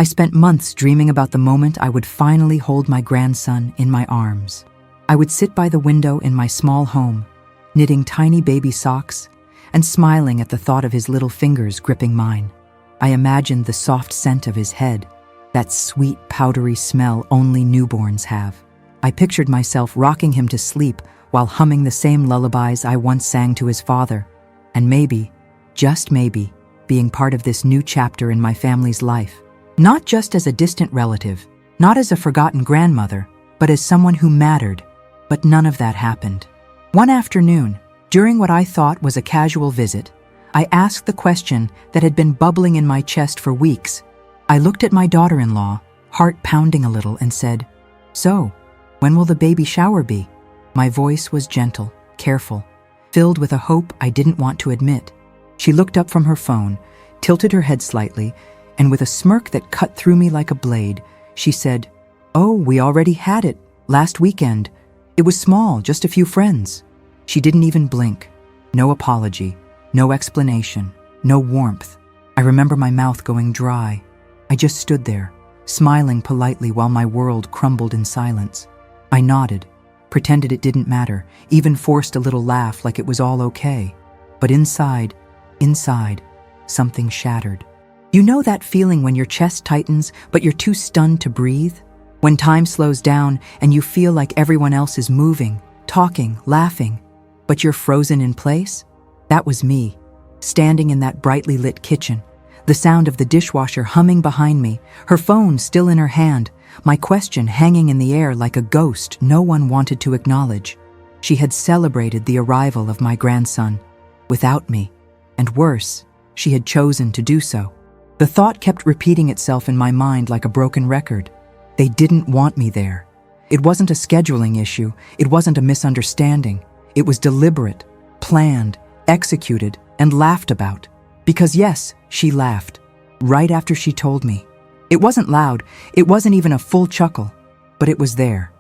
I spent months dreaming about the moment I would finally hold my grandson in my arms. I would sit by the window in my small home, knitting tiny baby socks and smiling at the thought of his little fingers gripping mine. I imagined the soft scent of his head, that sweet, powdery smell only newborns have. I pictured myself rocking him to sleep while humming the same lullabies I once sang to his father, and maybe, just maybe, being part of this new chapter in my family's life. Not just as a distant relative, not as a forgotten grandmother, but as someone who mattered. But none of that happened. One afternoon, during what I thought was a casual visit, I asked the question that had been bubbling in my chest for weeks. I looked at my daughter-in-law, heart pounding a little, and said, "So, when will the baby shower be?" My voice was gentle, careful, filled with a hope I didn't want to admit. She looked up from her phone, tilted her head slightly, and with a smirk that cut through me like a blade, she said, "Oh, we already had it, last weekend. It was small, just a few friends." She didn't even blink. No apology, no explanation, no warmth. I remember my mouth going dry. I just stood there, smiling politely while my world crumbled in silence. I nodded, pretended it didn't matter, even forced a little laugh like it was all okay. But inside, something shattered. You know that feeling when your chest tightens, but you're too stunned to breathe? When time slows down and you feel like everyone else is moving, talking, laughing, but you're frozen in place? That was me, standing in that brightly lit kitchen, the sound of the dishwasher humming behind me, her phone still in her hand, my question hanging in the air like a ghost no one wanted to acknowledge. She had celebrated the arrival of my grandson, without me, and worse, she had chosen to do so. The thought kept repeating itself in my mind like a broken record. They didn't want me there. It wasn't a scheduling issue, it wasn't a misunderstanding. It was deliberate, planned, executed, and laughed about. Because yes, she laughed, right after she told me. It wasn't loud, it wasn't even a full chuckle, but it was there.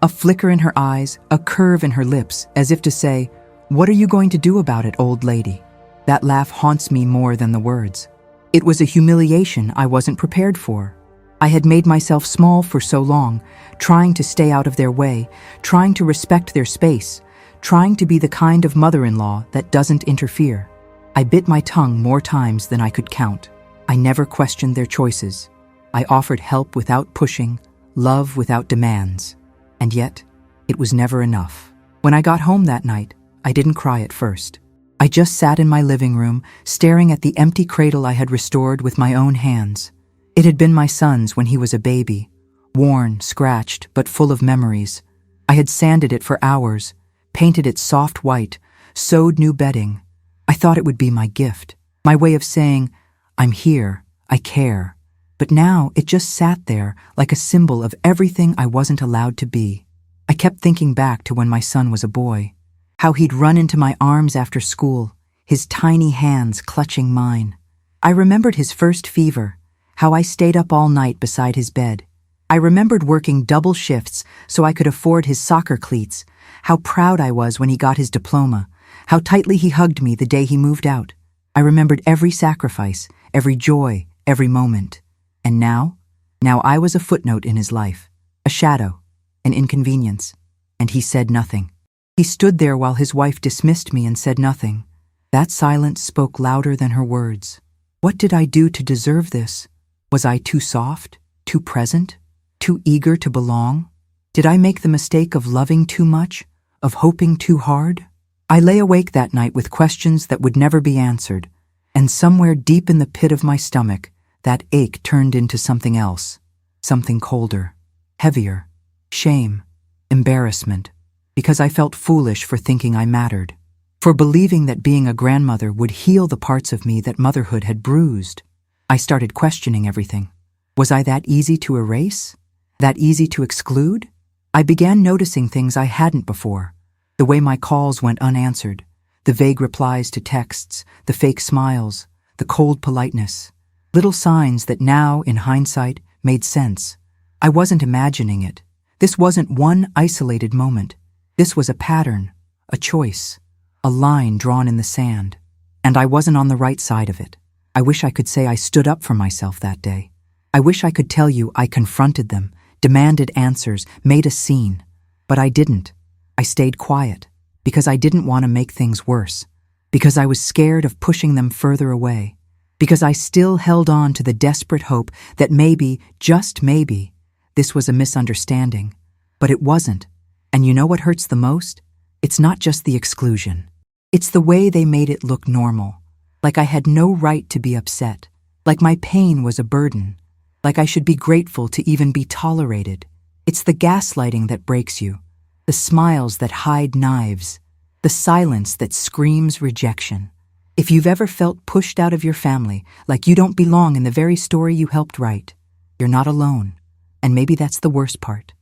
A flicker in her eyes, a curve in her lips, as if to say, "What are you going to do about it, old lady?" That laugh haunts me more than the words. It was a humiliation I wasn't prepared for. I had made myself small for so long, trying to stay out of their way, trying to respect their space, trying to be the kind of mother-in-law that doesn't interfere. I bit my tongue more times than I could count. I never questioned their choices. I offered help without pushing, love without demands. And yet, it was never enough. When I got home that night, I didn't cry at first. I just sat in my living room, staring at the empty cradle I had restored with my own hands. It had been my son's when he was a baby, worn, scratched, but full of memories. I had sanded it for hours, painted it soft white, sewed new bedding. I thought it would be my gift, my way of saying, "I'm here, I care." But now it just sat there like a symbol of everything I wasn't allowed to be. I kept thinking back to when my son was a boy, how he'd run into my arms after school, his tiny hands clutching mine. I remembered his first fever, how I stayed up all night beside his bed. I remembered working double shifts so I could afford his soccer cleats, how proud I was when he got his diploma, how tightly he hugged me the day he moved out. I remembered every sacrifice, every joy, every moment. And now I was a footnote in his life, a shadow, an inconvenience. And he said nothing. He stood there while his wife dismissed me and said nothing. That silence spoke louder than her words. What did I do to deserve this? Was I too soft, too present, too eager to belong? Did I make the mistake of loving too much, of hoping too hard? I lay awake that night with questions that would never be answered, and somewhere deep in the pit of my stomach, that ache turned into something else, something colder, heavier, shame, embarrassment, because I felt foolish for thinking I mattered, for believing that being a grandmother would heal the parts of me that motherhood had bruised. I started questioning everything. Was I that easy to erase? That easy to exclude? I began noticing things I hadn't before. The way my calls went unanswered, the vague replies to texts, the fake smiles, the cold politeness. Little signs that now, in hindsight, made sense. I wasn't imagining it. This wasn't one isolated moment. This was a pattern, a choice, a line drawn in the sand. And I wasn't on the right side of it. I wish I could say I stood up for myself that day. I wish I could tell you I confronted them, demanded answers, made a scene. But I didn't. I stayed quiet, because I didn't want to make things worse, because I was scared of pushing them further away, because I still held on to the desperate hope that maybe, just maybe, this was a misunderstanding. But it wasn't. And you know what hurts the most? It's not just the exclusion. It's the way they made it look normal, like I had no right to be upset, like my pain was a burden, like I should be grateful to even be tolerated. It's the gaslighting that breaks you, the smiles that hide knives, the silence that screams rejection. If you've ever felt pushed out of your family, like you don't belong in the very story you helped write, you're not alone. And maybe that's the worst part.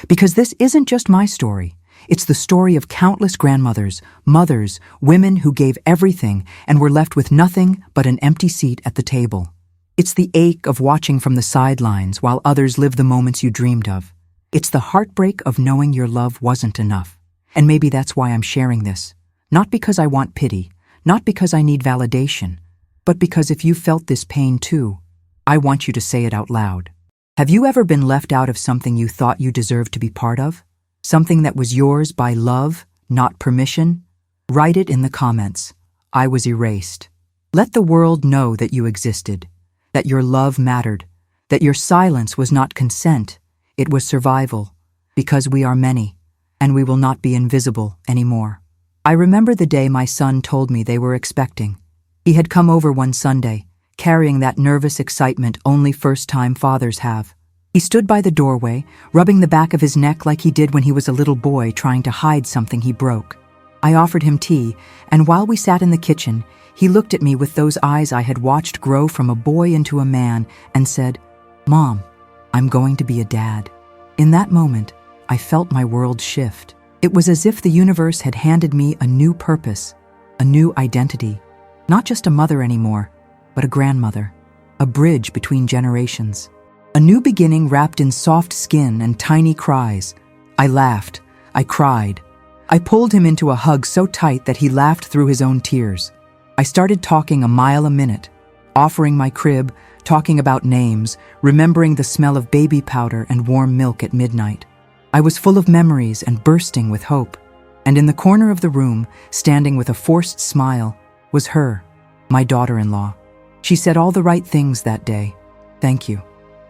Because this isn't just my story. It's the story of countless grandmothers, mothers, women who gave everything and were left with nothing but an empty seat at the table. It's the ache of watching from the sidelines while others live the moments you dreamed of. It's the heartbreak of knowing your love wasn't enough. And maybe that's why I'm sharing this. Not because I want pity, not because I need validation, but because if you felt this pain too, I want you to say it out loud. Have you ever been left out of something you thought you deserved to be part of? Something that was yours by love, not permission? Write it in the comments. I was erased. Let the world know that you existed, that your love mattered, that your silence was not consent, it was survival, because we are many, and we will not be invisible anymore. I remember the day my son told me they were expecting. He had come over one Sunday, carrying that nervous excitement only first-time fathers have. He stood by the doorway, rubbing the back of his neck like he did when he was a little boy trying to hide something he broke. I offered him tea, and while we sat in the kitchen, he looked at me with those eyes I had watched grow from a boy into a man and said, "Mom, I'm going to be a dad." In that moment, I felt my world shift. It was as if the universe had handed me a new purpose, a new identity. Not just a mother anymore, but a grandmother, a bridge between generations. A new beginning wrapped in soft skin and tiny cries. I laughed. I cried. I pulled him into a hug so tight that he laughed through his own tears. I started talking a mile a minute, offering my crib, talking about names, remembering the smell of baby powder and warm milk at midnight. I was full of memories and bursting with hope. And in the corner of the room, standing with a forced smile, was her, my daughter-in-law. She said all the right things that day. "Thank you.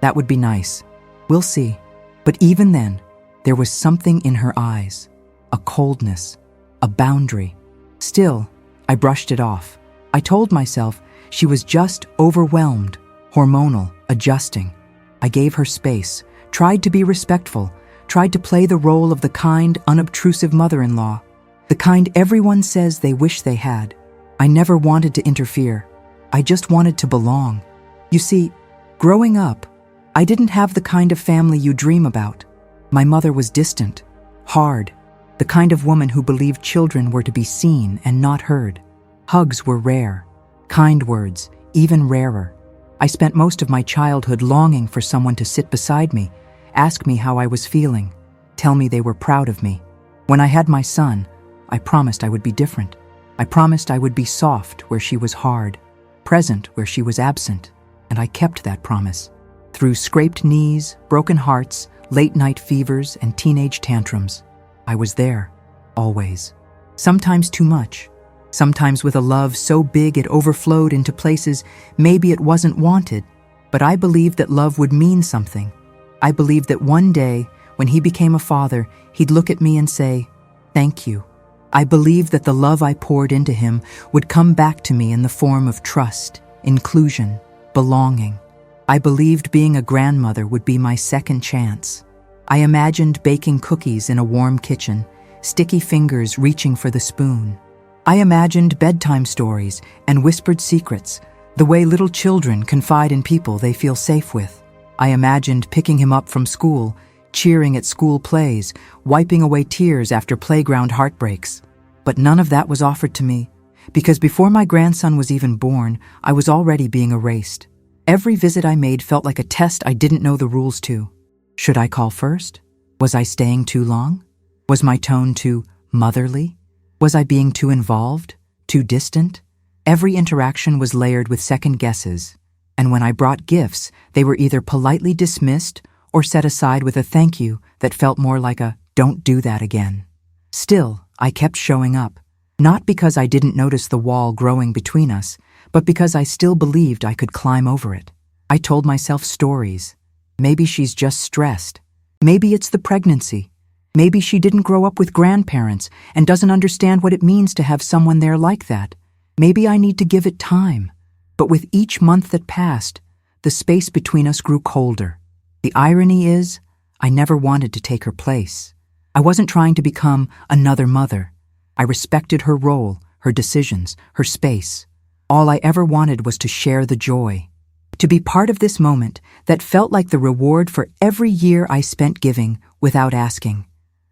That would be nice. We'll see." But even then, there was something in her eyes, a coldness, a boundary. Still, I brushed it off. I told myself she was just overwhelmed, hormonal, adjusting. I gave her space, tried to be respectful, tried to play the role of the kind, unobtrusive mother-in-law, the kind everyone says they wish they had. I never wanted to interfere. I just wanted to belong. You see, growing up, I didn't have the kind of family you dream about. My mother was distant, hard, the kind of woman who believed children were to be seen and not heard. Hugs were rare, kind words even rarer. I spent most of my childhood longing for someone to sit beside me, ask me how I was feeling, tell me they were proud of me. When I had my son, I promised I would be different. I promised I would be soft where she was hard, present where she was absent, and I kept that promise. Through scraped knees, broken hearts, late-night fevers, and teenage tantrums, I was there, always. Sometimes too much, sometimes with a love so big it overflowed into places maybe it wasn't wanted, but I believed that love would mean something. I believed that one day, when he became a father, he'd look at me and say, "Thank you." I believed that the love I poured into him would come back to me in the form of trust, inclusion, belonging. I believed being a grandmother would be my second chance. I imagined baking cookies in a warm kitchen, sticky fingers reaching for the spoon. I imagined bedtime stories and whispered secrets, the way little children confide in people they feel safe with. I imagined picking him up from school, cheering at school plays, wiping away tears after playground heartbreaks. But none of that was offered to me, because before my grandson was even born, I was already being erased. Every visit I made felt like a test I didn't know the rules to. Should I call first? Was I staying too long? Was my tone too motherly? Was I being too involved? Too distant? Every interaction was layered with second guesses. And when I brought gifts, they were either politely dismissed or set aside with a thank you that felt more like a "don't do that again." Still, I kept showing up, not because I didn't notice the wall growing between us, but because I still believed I could climb over it. I told myself stories. Maybe she's just stressed. Maybe it's the pregnancy. Maybe she didn't grow up with grandparents and doesn't understand what it means to have someone there like that. Maybe I need to give it time. But with each month that passed, the space between us grew colder. The irony is, I never wanted to take her place. I wasn't trying to become another mother. I respected her role, her decisions, her space. All I ever wanted was to share the joy. To be part of this moment that felt like the reward for every year I spent giving without asking.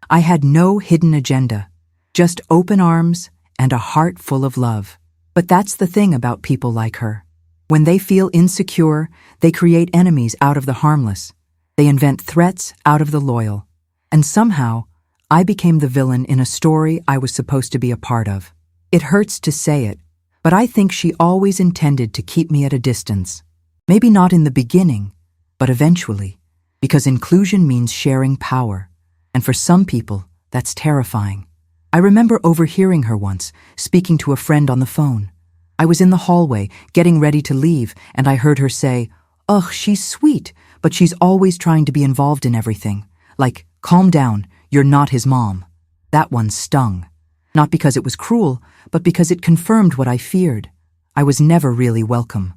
I had no hidden agenda, just open arms and a heart full of love. But that's the thing about people like her. When they feel insecure, they create enemies out of the harmless. They invent threats out of the loyal. And somehow, I became the villain in a story I was supposed to be a part of. It hurts to say it, but I think she always intended to keep me at a distance. Maybe not in the beginning, but eventually, because inclusion means sharing power. And for some people, that's terrifying. I remember overhearing her once, speaking to a friend on the phone. I was in the hallway, getting ready to leave, and I heard her say, "Ugh, she's sweet, but she's always trying to be involved in everything. Like, calm down, you're not his mom." That one stung. Not because it was cruel, but because it confirmed what I feared. I was never really welcome.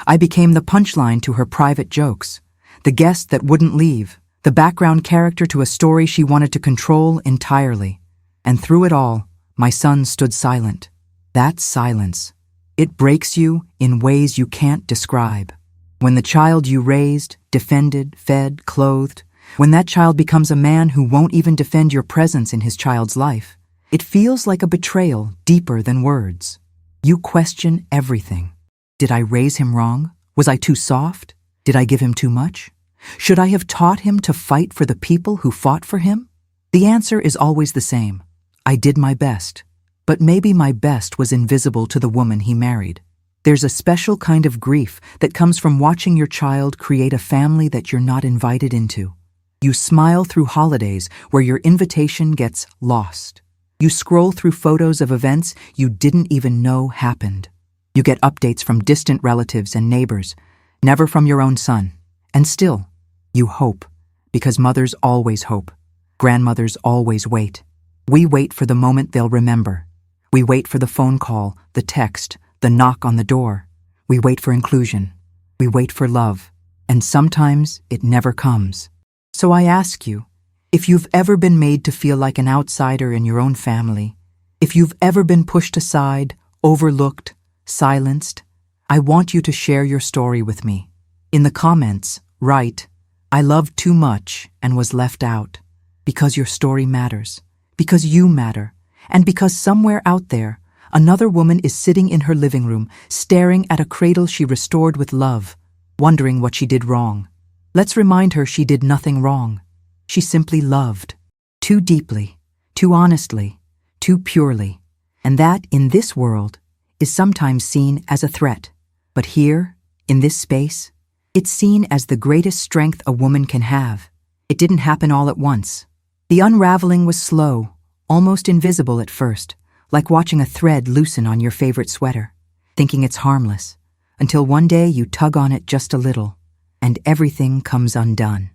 I became the punchline to her private jokes, the guest that wouldn't leave, the background character to a story she wanted to control entirely. And through it all, my son stood silent. That silence. It breaks you in ways you can't describe. When the child you raised, defended, fed, clothed, when that child becomes a man who won't even defend your presence in his child's life, it feels like a betrayal deeper than words. You question everything. Did I raise him wrong? Was I too soft? Did I give him too much? Should I have taught him to fight for the people who fought for him? The answer is always the same. I did my best. But maybe my best was invisible to the woman he married. There's a special kind of grief that comes from watching your child create a family that you're not invited into. You smile through holidays where your invitation gets lost. You scroll through photos of events you didn't even know happened. You get updates from distant relatives and neighbors, never from your own son. And still, you hope, because mothers always hope. Grandmothers always wait. We wait for the moment they'll remember. We wait for the phone call, the text, the knock on the door. We wait for inclusion. We wait for love. And sometimes it never comes. So I ask you, if you've ever been made to feel like an outsider in your own family, if you've ever been pushed aside, overlooked, silenced, I want you to share your story with me. In the comments, write, "I loved too much and was left out," because your story matters, because you matter, and because somewhere out there, another woman is sitting in her living room, staring at a cradle she restored with love, wondering what she did wrong. Let's remind her she did nothing wrong. She simply loved. Too deeply, too honestly, too purely. And that, in this world, is sometimes seen as a threat. But here, in this space, it's seen as the greatest strength a woman can have. It didn't happen all at once. The unraveling was slow, almost invisible at first, like watching a thread loosen on your favorite sweater, thinking it's harmless, until one day you tug on it just a little, and everything comes undone.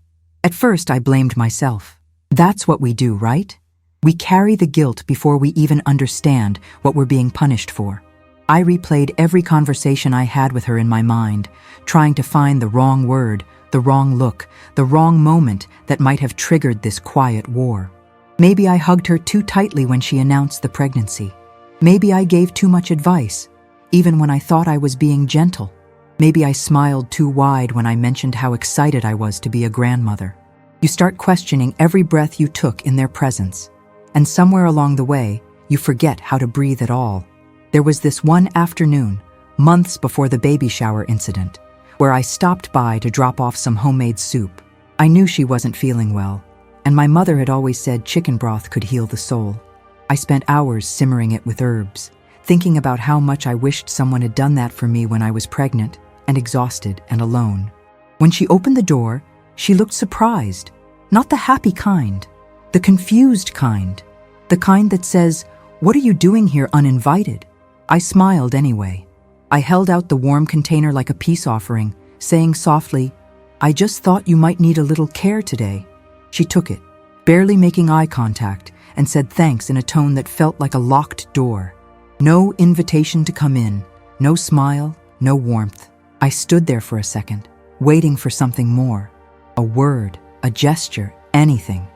At first, I blamed myself. That's what we do, right? We carry the guilt before we even understand what we're being punished for. I replayed every conversation I had with her in my mind, trying to find the wrong word, the wrong look, the wrong moment that might have triggered this quiet war. Maybe I hugged her too tightly when she announced the pregnancy. Maybe I gave too much advice, even when I thought I was being gentle. Maybe I smiled too wide when I mentioned how excited I was to be a grandmother. You start questioning every breath you took in their presence, and somewhere along the way, you forget how to breathe at all. There was this one afternoon, months before the baby shower incident, where I stopped by to drop off some homemade soup. I knew she wasn't feeling well, and my mother had always said chicken broth could heal the soul. I spent hours simmering it with herbs, thinking about how much I wished someone had done that for me when I was pregnant. and exhausted and alone. When she opened the door, she looked surprised, not the happy kind, the confused kind, the kind that says, "What are you doing here uninvited?" I smiled anyway. I held out the warm container like a peace offering, saying softly, "I just thought you might need a little care today." She took it, barely making eye contact, and said thanks in a tone that felt like a locked door. No invitation to come in, no smile, no warmth. I stood there for a second, waiting for something more. A word, a gesture, anything.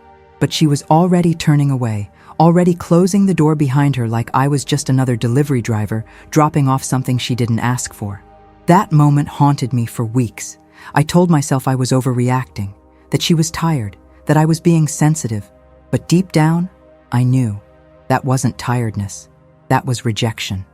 But she was already turning away, already closing the door behind her like I was just another delivery driver dropping off something she didn't ask for. That moment haunted me for weeks. I told myself I was overreacting, that she was tired, that I was being sensitive. But deep down, I knew that wasn't tiredness. That was rejection.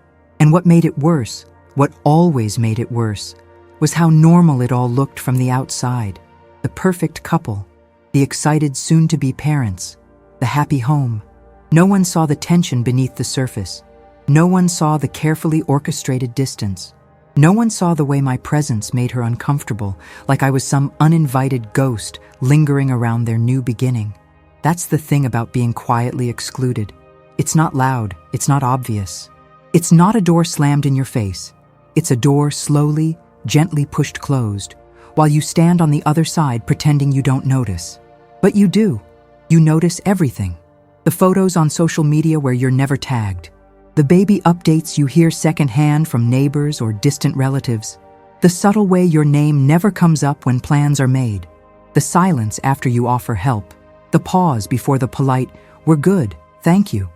And what made it worse, what always made it worse, was how normal it all looked from the outside. The perfect couple, the excited soon-to-be parents, the happy home. No one saw the tension beneath the surface. No one saw the carefully orchestrated distance. No one saw the way my presence made her uncomfortable, like I was some uninvited ghost lingering around their new beginning. That's the thing about being quietly excluded. It's not loud, it's not obvious. It's not a door slammed in your face. It's a door slowly, gently pushed closed, while you stand on the other side pretending you don't notice. But you do. You notice everything. The photos on social media where you're never tagged. The baby updates you hear secondhand from neighbors or distant relatives. The subtle way your name never comes up when plans are made. The silence after you offer help. The pause before the polite, "We're good, thank you."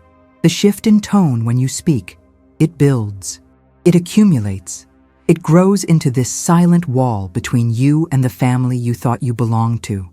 The shift in tone when you speak. It builds. It accumulates. It grows into this silent wall between you and the family you thought you belonged to.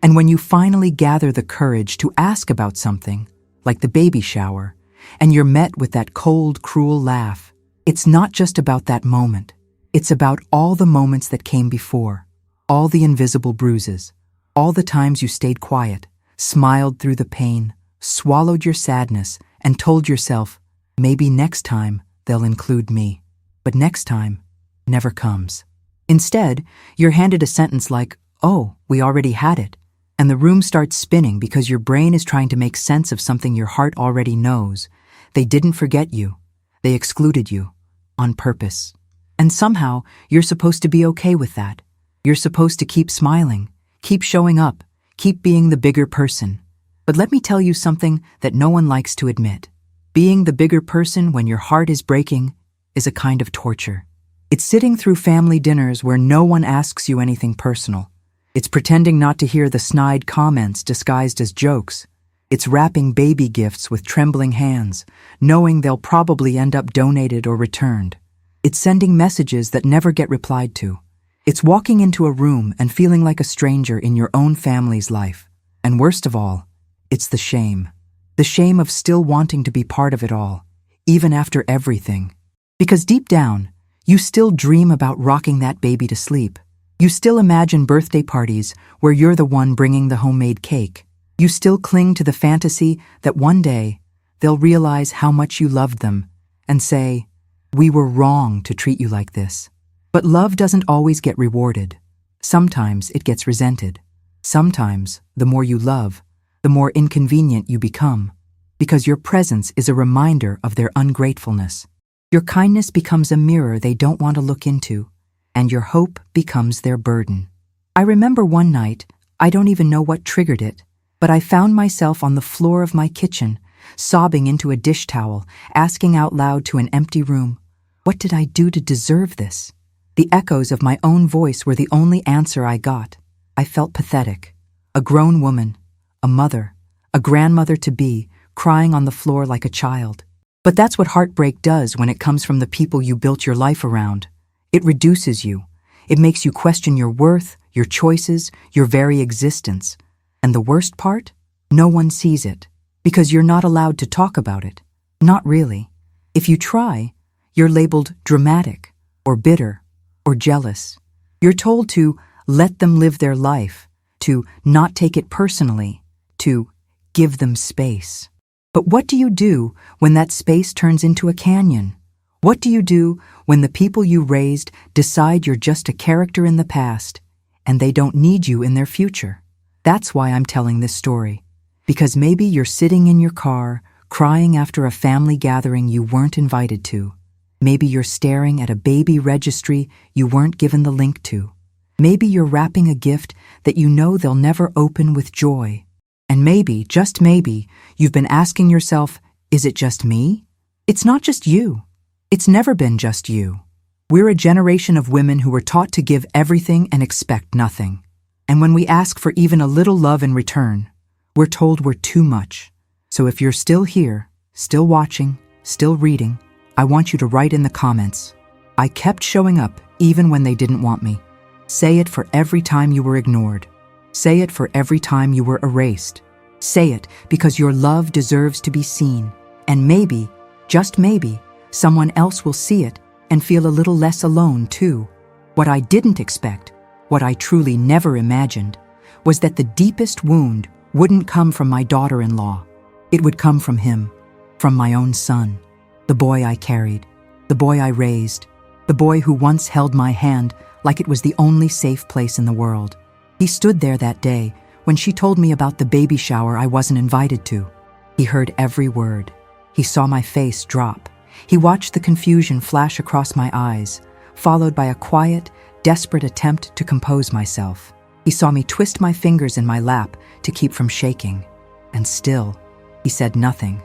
And when you finally gather the courage to ask about something, like the baby shower, and you're met with that cold, cruel laugh, it's not just about that moment. It's about all the moments that came before, all the invisible bruises, all the times you stayed quiet, smiled through the pain, swallowed your sadness, and told yourself, maybe next time they'll include me. But next time never comes. Instead, you're handed a sentence like, "Oh, we already had it." And the room starts spinning because your brain is trying to make sense of something your heart already knows. They didn't forget you. They excluded you. On purpose. And somehow, you're supposed to be okay with that. You're supposed to keep smiling, keep showing up, keep being the bigger person. But let me tell you something that no one likes to admit. Being the bigger person when your heart is breaking is a kind of torture. It's sitting through family dinners where no one asks you anything personal. It's pretending not to hear the snide comments disguised as jokes. It's wrapping baby gifts with trembling hands, knowing they'll probably end up donated or returned. It's sending messages that never get replied to. It's walking into a room and feeling like a stranger in your own family's life. And worst of all, it's the shame. The shame of still wanting to be part of it all, even after everything. Because deep down, you still dream about rocking that baby to sleep. You still imagine birthday parties where you're the one bringing the homemade cake. You still cling to the fantasy that one day they'll realize how much you loved them and say, "We were wrong to treat you like this." But love doesn't always get rewarded. Sometimes it gets resented. Sometimes, the more you love, the more inconvenient you become, because your presence is a reminder of their ungratefulness. Your kindness becomes a mirror they don't want to look into, and your hope becomes their burden. I remember one night, I don't even know what triggered it, but I found myself on the floor of my kitchen, sobbing into a dish towel, asking out loud to an empty room, "What did I do to deserve this?" The echoes of my own voice were the only answer I got. I felt pathetic. A grown woman, a mother, a grandmother-to-be, crying on the floor like a child. But that's what heartbreak does when it comes from the people you built your life around. It reduces you. It makes you question your worth, your choices, your very existence. And the worst part? No one sees it, because you're not allowed to talk about it. Not really. If you try, you're labeled dramatic, or bitter, or jealous. You're told to let them live their life, to not take it personally, to give them space. But what do you do when that space turns into a canyon? What do you do when the people you raised decide you're just a character in the past and they don't need you in their future? That's why I'm telling this story. Because maybe you're sitting in your car, crying after a family gathering you weren't invited to. Maybe you're staring at a baby registry you weren't given the link to. Maybe you're wrapping a gift that you know they'll never open with joy. And maybe, just maybe, you've been asking yourself, is it just me? It's not just you. It's never been just you. We're a generation of women who were taught to give everything and expect nothing. And when we ask for even a little love in return, we're told we're too much. So if you're still here, still watching, still reading, I want you to write in the comments, I kept showing up even when they didn't want me. Say it for every time you were ignored. Say it for every time you were erased. Say it because your love deserves to be seen. And maybe, just maybe, someone else will see it and feel a little less alone too. What I didn't expect, what I truly never imagined, was that the deepest wound wouldn't come from my daughter-in-law. It would come from him, from my own son, the boy I carried, the boy I raised, the boy who once held my hand like it was the only safe place in the world. He stood there that day when she told me about the baby shower I wasn't invited to. He heard every word. He saw my face drop. He watched the confusion flash across my eyes, followed by a quiet, desperate attempt to compose myself. He saw me twist my fingers in my lap to keep from shaking. And still, he said nothing.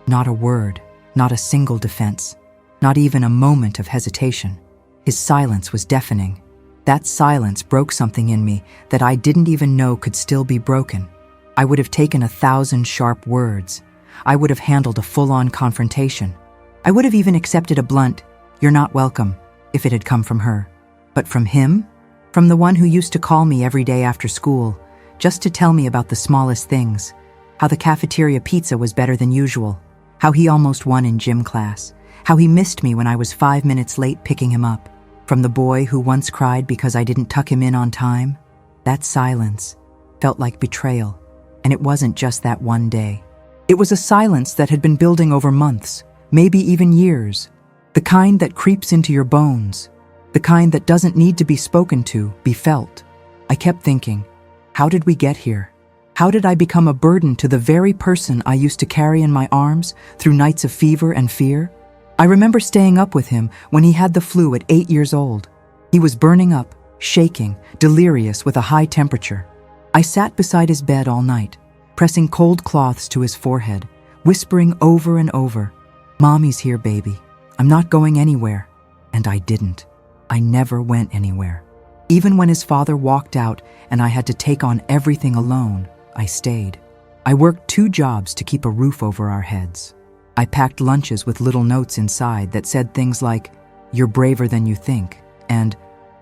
Not a word, not a single defense, not even a moment of hesitation. His silence was deafening. That silence broke something in me that I didn't even know could still be broken. I would have taken 1,000 sharp words. I would have handled a full-on confrontation. I would have even accepted a blunt, "You're not welcome," if it had come from her. But from him? From the one who used to call me every day after school, just to tell me about the smallest things, how the cafeteria pizza was better than usual, how he almost won in gym class, how he missed me when I was 5 minutes late picking him up. From the boy who once cried because I didn't tuck him in on time. That silence felt like betrayal, and it wasn't just that one day. It was a silence that had been building over months, maybe even years, the kind that creeps into your bones, the kind that doesn't need to be spoken to, be felt. I kept thinking, how did we get here? How did I become a burden to the very person I used to carry in my arms through nights of fever and fear? I remember staying up with him when he had the flu at 8 years old. He was burning up, shaking, delirious with a high temperature. I sat beside his bed all night, pressing cold cloths to his forehead, whispering over and over, "Mommy's here, baby. I'm not going anywhere." And I didn't. I never went anywhere. Even when his father walked out and I had to take on everything alone, I stayed. I worked 2 jobs to keep a roof over our heads. I packed lunches with little notes inside that said things like, "You're braver than you think," and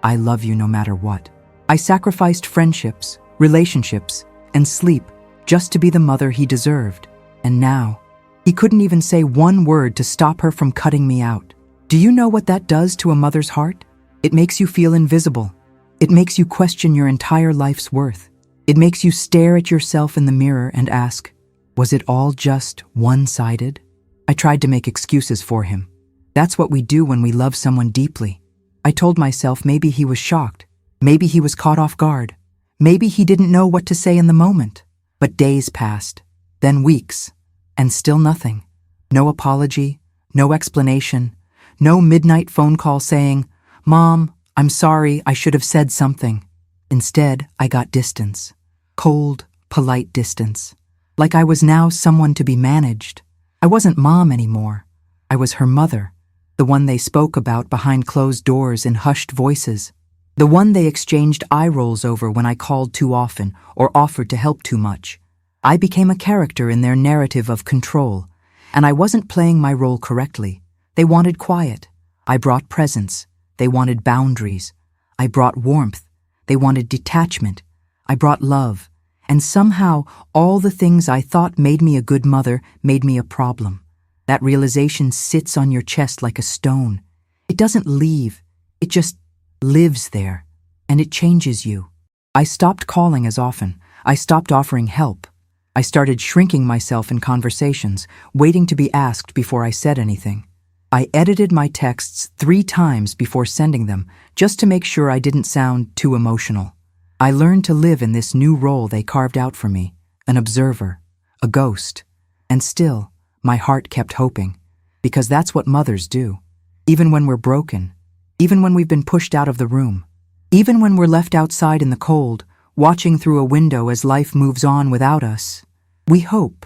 "I love you no matter what." I sacrificed friendships, relationships, and sleep just to be the mother he deserved. And now, he couldn't even say one word to stop her from cutting me out. Do you know what that does to a mother's heart? It makes you feel invisible. It makes you question your entire life's worth. It makes you stare at yourself in the mirror and ask, was it all just one-sided? I tried to make excuses for him. That's what we do when we love someone deeply. I told myself maybe he was shocked. Maybe he was caught off guard. Maybe he didn't know what to say in the moment. But days passed, then weeks, and still nothing. No apology, no explanation, no midnight phone call saying, "Mom, I'm sorry, I should have said something." Instead, I got distance. Cold, polite distance. Like I was now someone to be managed. I wasn't Mom anymore. I was her mother, the one they spoke about behind closed doors in hushed voices, the one they exchanged eye rolls over when I called too often or offered to help too much. I became a character in their narrative of control, and I wasn't playing my role correctly. They wanted quiet. I brought presence. They wanted boundaries. I brought warmth. They wanted detachment. I brought love. And somehow, all the things I thought made me a good mother made me a problem. That realization sits on your chest like a stone. It doesn't leave. It just lives there. And it changes you. I stopped calling as often. I stopped offering help. I started shrinking myself in conversations, waiting to be asked before I said anything. I edited my texts 3 times before sending them, just to make sure I didn't sound too emotional. I learned to live in this new role they carved out for me, an observer, a ghost. And still, my heart kept hoping, because that's what mothers do. Even when we're broken, even when we've been pushed out of the room, even when we're left outside in the cold, watching through a window as life moves on without us, we hope.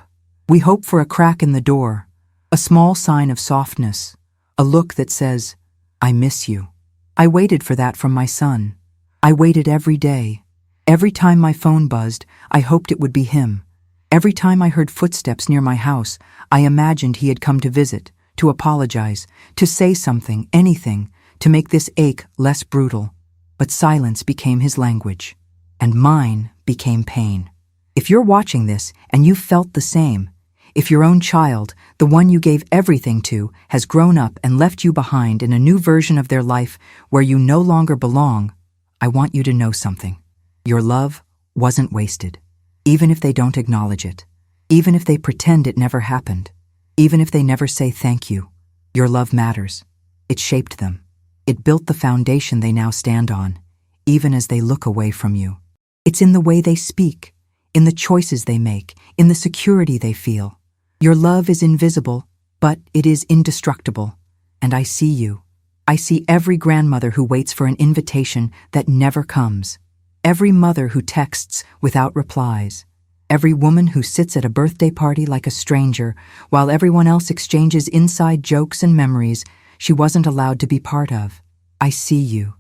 We hope for a crack in the door, a small sign of softness, a look that says, "I miss you." I waited for that from my son. I waited every day. Every time my phone buzzed, I hoped it would be him. Every time I heard footsteps near my house, I imagined he had come to visit, to apologize, to say something, anything, to make this ache less brutal. But silence became his language, and mine became pain. If you're watching this and you felt the same, if your own child, the one you gave everything to, has grown up and left you behind in a new version of their life where you no longer belong, I want you to know something. Your love wasn't wasted, even if they don't acknowledge it, even if they pretend it never happened, even if they never say thank you. Your love matters. It shaped them. It built the foundation they now stand on, even as they look away from you. It's in the way they speak, in the choices they make, in the security they feel. Your love is invisible, but it is indestructible. And I see you. I see every grandmother who waits for an invitation that never comes. Every mother who texts without replies. Every woman who sits at a birthday party like a stranger, while everyone else exchanges inside jokes and memories she wasn't allowed to be part of. I see you,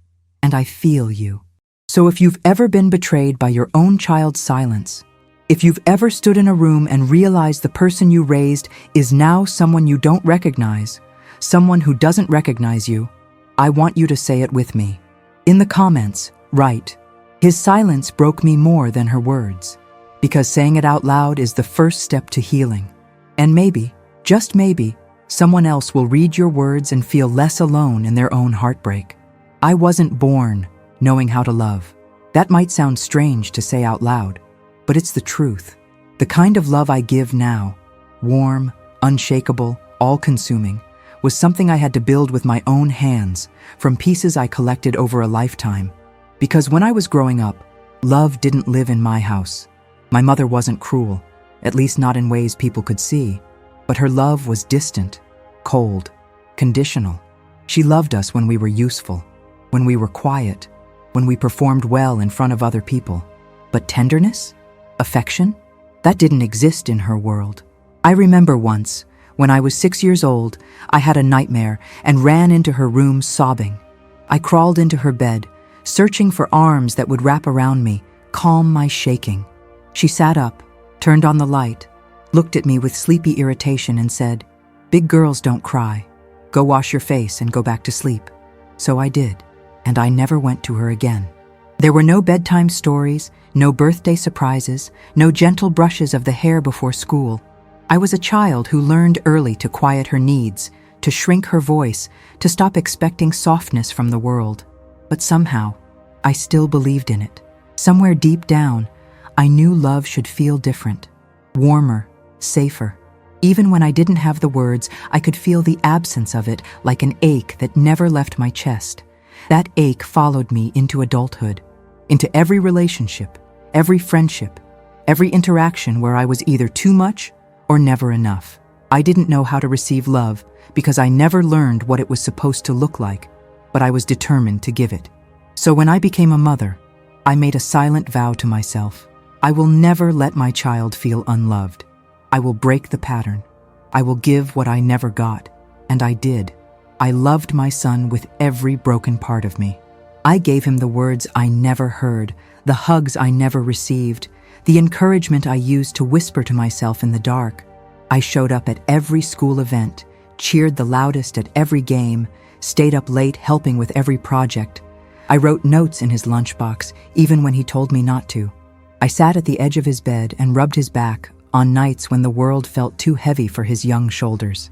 and I feel you. So if you've ever been betrayed by your own child's silence, if you've ever stood in a room and realized the person you raised is now someone you don't recognize, someone who doesn't recognize you, I want you to say it with me. In the comments, write, "His silence broke me more than her words," because saying it out loud is the first step to healing. And maybe, just maybe, someone else will read your words and feel less alone in their own heartbreak. I wasn't born knowing how to love. That might sound strange to say out loud, but it's the truth. The kind of love I give now, warm, unshakable, all-consuming, was something I had to build with my own hands from pieces I collected over a lifetime. Because when I was growing up, love didn't live in my house. My mother wasn't cruel, at least not in ways people could see, but her love was distant, cold, conditional. She loved us when we were useful, when we were quiet, when we performed well in front of other people. But tenderness? Affection? That didn't exist in her world. I remember once, when I was 6 years old, I had a nightmare and ran into her room sobbing. I crawled into her bed, searching for arms that would wrap around me, calm my shaking. She sat up, turned on the light, looked at me with sleepy irritation and said, "Big girls don't cry. Go wash your face and go back to sleep." So I did, and I never went to her again. There were no bedtime stories, no birthday surprises, no gentle brushes of the hair before school. I was a child who learned early to quiet her needs, to shrink her voice, to stop expecting softness from the world. But somehow, I still believed in it. Somewhere deep down, I knew love should feel different, warmer, safer. Even when I didn't have the words, I could feel the absence of it like an ache that never left my chest. That ache followed me into adulthood, into every relationship, every friendship, every interaction where I was either too much or never enough. I didn't know how to receive love because I never learned what it was supposed to look like, but I was determined to give it. So when I became a mother, I made a silent vow to myself. I will never let my child feel unloved. I will break the pattern. I will give what I never got. And I did. I loved my son with every broken part of me. I gave him the words I never heard, the hugs I never received, the encouragement I used to whisper to myself in the dark. I showed up at every school event, cheered the loudest at every game, stayed up late helping with every project. I wrote notes in his lunchbox, even when he told me not to. I sat at the edge of his bed and rubbed his back on nights when the world felt too heavy for his young shoulders.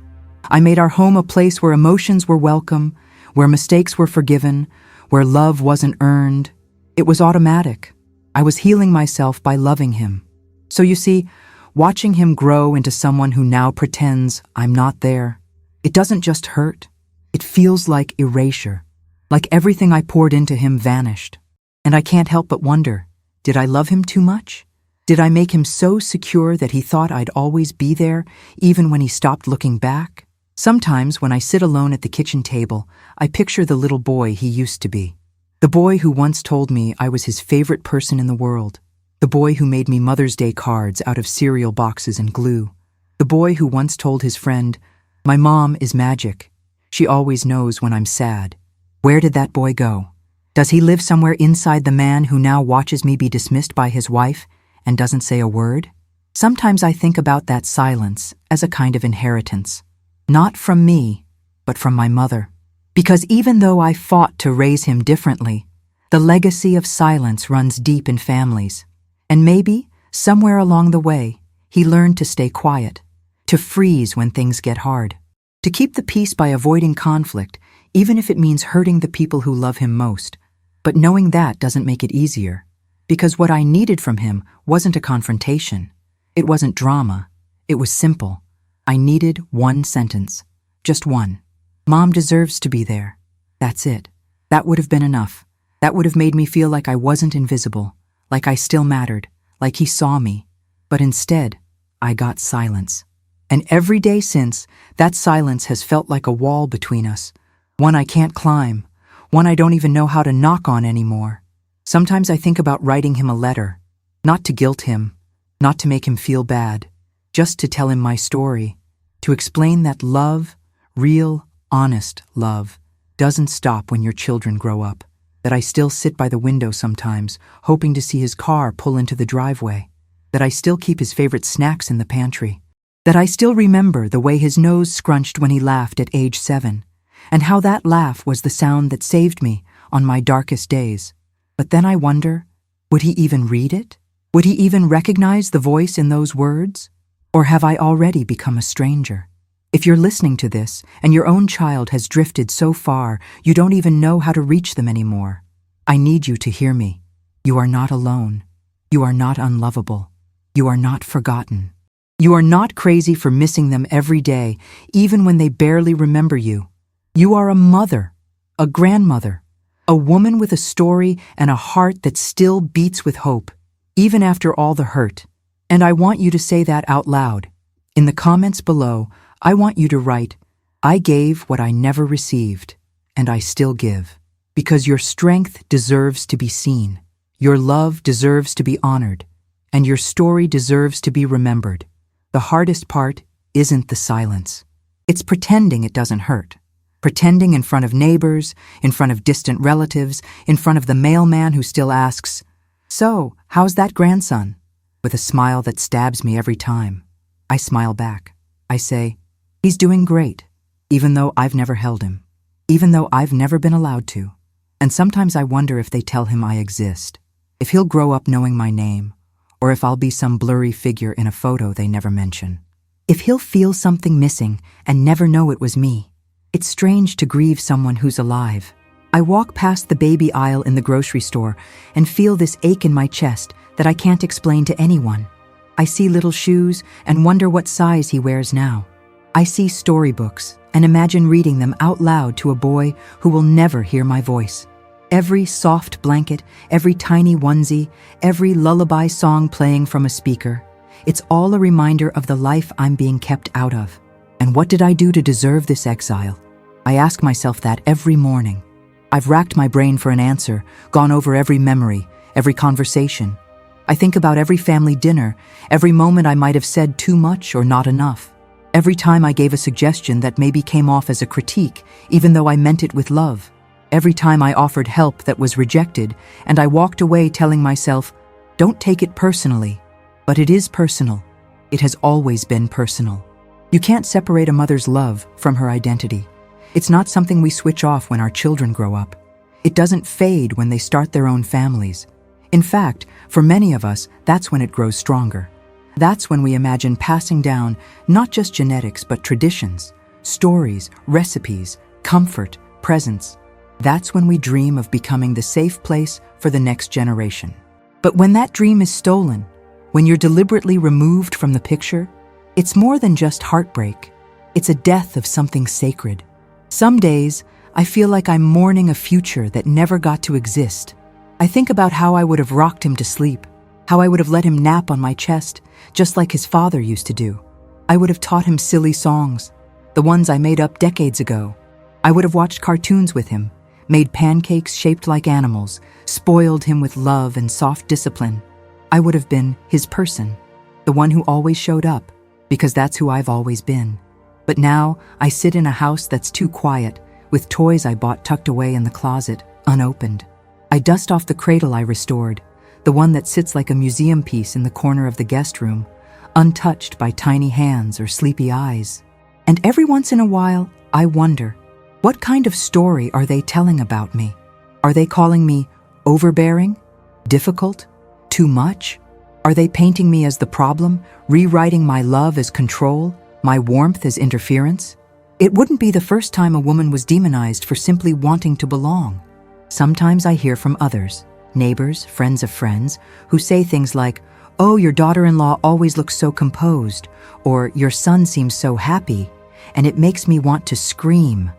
I made our home a place where emotions were welcome, where mistakes were forgiven, where love wasn't earned. It was automatic. I was healing myself by loving him. So you see, watching him grow into someone who now pretends I'm not there, It doesn't just hurt. It feels like erasure, like everything I poured into him vanished. And I can't help but wonder, did I love him too much? Did I make him so secure that he thought I'd always be there, even when he stopped looking back? Sometimes when I sit alone at the kitchen table, I picture the little boy he used to be. The boy who once told me I was his favorite person in the world. The boy who made me Mother's Day cards out of cereal boxes and glue. The boy who once told his friend, "My mom is magic. She always knows when I'm sad." Where did that boy go? Does he live somewhere inside the man who now watches me be dismissed by his wife and doesn't say a word? Sometimes I think about that silence as a kind of inheritance. Not from me, but from my mother. Because even though I fought to raise him differently, the legacy of silence runs deep in families. And maybe, somewhere along the way, he learned to stay quiet, to freeze when things get hard, to keep the peace by avoiding conflict, even if it means hurting the people who love him most. But knowing that doesn't make it easier, because what I needed from him wasn't a confrontation. It wasn't drama. It was simple. I needed one sentence. Just one. Mom deserves to be there. That's it. That would have been enough. That would have made me feel like I wasn't invisible, like I still mattered, like he saw me. But instead, I got silence. And every day since, that silence has felt like a wall between us, one I can't climb, one I don't even know how to knock on anymore. Sometimes I think about writing him a letter, not to guilt him, not to make him feel bad, just to tell him my story, to explain that love, real, honest love, doesn't stop when your children grow up, that I still sit by the window sometimes, hoping to see his car pull into the driveway, that I still keep his favorite snacks in the pantry, that I still remember the way his nose scrunched when he laughed at age 7, and how that laugh was the sound that saved me on my darkest days. But then I wonder, would he even read it? Would he even recognize the voice in those words? Or have I already become a stranger? If you're listening to this and your own child has drifted so far you don't even know how to reach them anymore, I need you to hear me. You are not alone. You are not unlovable. You are not forgotten. You are not crazy for missing them every day, even when they barely remember you. You are a mother, a grandmother, a woman with a story and a heart that still beats with hope, even after all the hurt. And I want you to say that out loud. In the comments below, I want you to write, "I gave what I never received, and I still give." Because your strength deserves to be seen, your love deserves to be honored, and your story deserves to be remembered. The hardest part isn't the silence. It's pretending it doesn't hurt. Pretending in front of neighbors, in front of distant relatives, in front of the mailman who still asks, "So, how's that grandson?" with a smile that stabs me every time. I smile back. I say, "He's doing great," even though I've never held him, even though I've never been allowed to. And sometimes I wonder if they tell him I exist, if he'll grow up knowing my name, or if I'll be some blurry figure in a photo they never mention. If he'll feel something missing and never know it was me. It's strange to grieve someone who's alive. I walk past the baby aisle in the grocery store and feel this ache in my chest that I can't explain to anyone. I see little shoes and wonder what size he wears now. I see storybooks and imagine reading them out loud to a boy who will never hear my voice. Every soft blanket, every tiny onesie, every lullaby song playing from a speaker, it's all a reminder of the life I'm being kept out of. And what did I do to deserve this exile? I ask myself that every morning. I've racked my brain for an answer, gone over every memory, every conversation. I think about every family dinner, every moment I might have said too much or not enough. Every time I gave a suggestion that maybe came off as a critique, even though I meant it with love. Every time I offered help that was rejected, and I walked away telling myself, "Don't take it personally." But it is personal. It has always been personal. You can't separate a mother's love from her identity. It's not something we switch off when our children grow up. It doesn't fade when they start their own families. In fact, for many of us, that's when it grows stronger. That's when we imagine passing down not just genetics but traditions, stories, recipes, comfort, presence. That's when we dream of becoming the safe place for the next generation. But when that dream is stolen, when you're deliberately removed from the picture, it's more than just heartbreak. It's a death of something sacred. Some days, I feel like I'm mourning a future that never got to exist. I think about how I would have rocked him to sleep, how I would have let him nap on my chest, just like his father used to do. I would have taught him silly songs, the ones I made up decades ago. I would have watched cartoons with him, made pancakes shaped like animals, spoiled him with love and soft discipline. I would have been his person, the one who always showed up, because that's who I've always been. But now, I sit in a house that's too quiet, with toys I bought tucked away in the closet, unopened. I dust off the cradle I restored, the one that sits like a museum piece in the corner of the guest room, untouched by tiny hands or sleepy eyes. And every once in a while, I wonder, what kind of story are they telling about me? Are they calling me overbearing? Difficult? Too much? Are they painting me as the problem, rewriting my love as control, my warmth as interference? It wouldn't be the first time a woman was demonized for simply wanting to belong. Sometimes I hear from others, neighbors, friends of friends, who say things like, "Oh, your daughter-in-law always looks so composed," or "Your son seems so happy," and it makes me want to scream.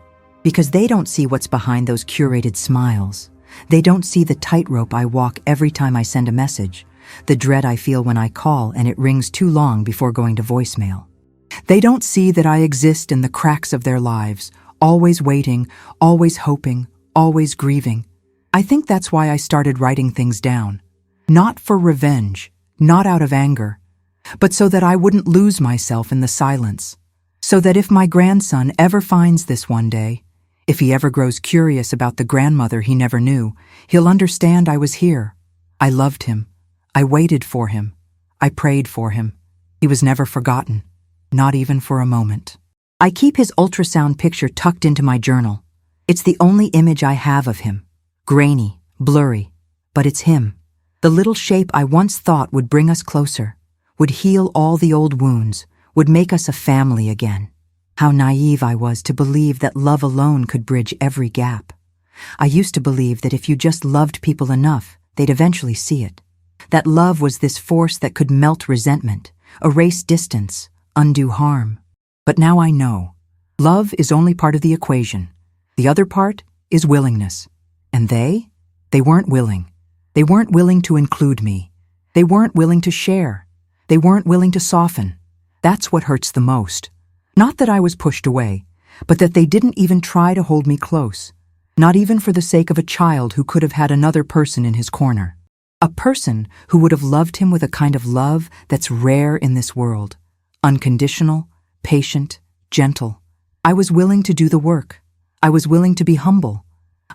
Because they don't see what's behind those curated smiles. They don't see the tightrope I walk every time I send a message, the dread I feel when I call and it rings too long before going to voicemail. They don't see that I exist in the cracks of their lives, always waiting, always hoping, always grieving. I think that's why I started writing things down. Not for revenge, not out of anger, but so that I wouldn't lose myself in the silence. So that if my grandson ever finds this one day, if he ever grows curious about the grandmother he never knew, he'll understand I was here. I loved him. I waited for him. I prayed for him. He was never forgotten, not even for a moment. I keep his ultrasound picture tucked into my journal. It's the only image I have of him. Grainy, blurry, but it's him. The little shape I once thought would bring us closer, would heal all the old wounds, would make us a family again. How naive I was to believe that love alone could bridge every gap. I used to believe that if you just loved people enough, they'd eventually see it. That love was this force that could melt resentment, erase distance, undo harm. But now I know. Love is only part of the equation. The other part is willingness. And they weren't willing. They weren't willing to include me. They weren't willing to share. They weren't willing to soften. That's what hurts the most. Not that I was pushed away, but that they didn't even try to hold me close. Not even for the sake of a child who could have had another person in his corner. A person who would have loved him with a kind of love that's rare in this world. Unconditional, patient, gentle. I was willing to do the work. I was willing to be humble.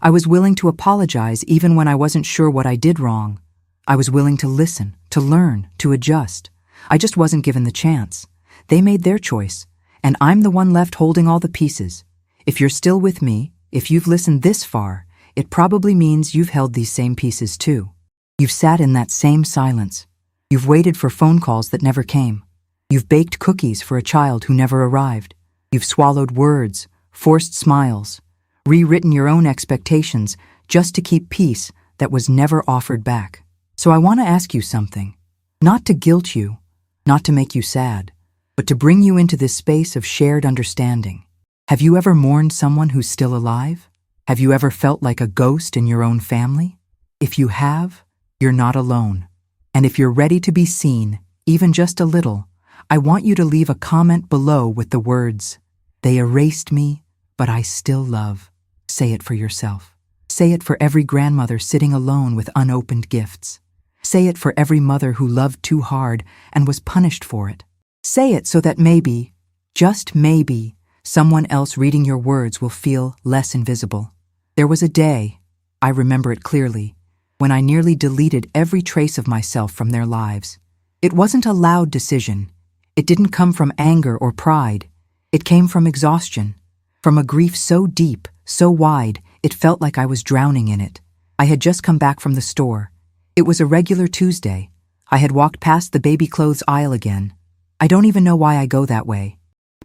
I was willing to apologize even when I wasn't sure what I did wrong. I was willing to listen, to learn, to adjust. I just wasn't given the chance. They made their choice, and I'm the one left holding all the pieces. If you're still with me, if you've listened this far, it probably means you've held these same pieces too. You've sat in that same silence. You've waited for phone calls that never came. You've baked cookies for a child who never arrived. You've swallowed words, forced smiles, rewritten your own expectations just to keep peace that was never offered back. So I want to ask you something. Not to guilt you, not to make you sad, but to bring you into this space of shared understanding. Have you ever mourned someone who's still alive? Have you ever felt like a ghost in your own family? If you have, you're not alone. And if you're ready to be seen, even just a little, I want you to leave a comment below with the words, "They erased me, but I still love." Say it for yourself. Say it for every grandmother sitting alone with unopened gifts. Say it for every mother who loved too hard and was punished for it. Say it so that maybe, just maybe, someone else reading your words will feel less invisible. There was a day, I remember it clearly, when I nearly deleted every trace of myself from their lives. It wasn't a loud decision. It didn't come from anger or pride. It came from exhaustion, from a grief so deep, so wide, it felt like I was drowning in it. I had just come back from the store. It was a regular Tuesday. I had walked past the baby clothes aisle again. I don't even know why I go that way.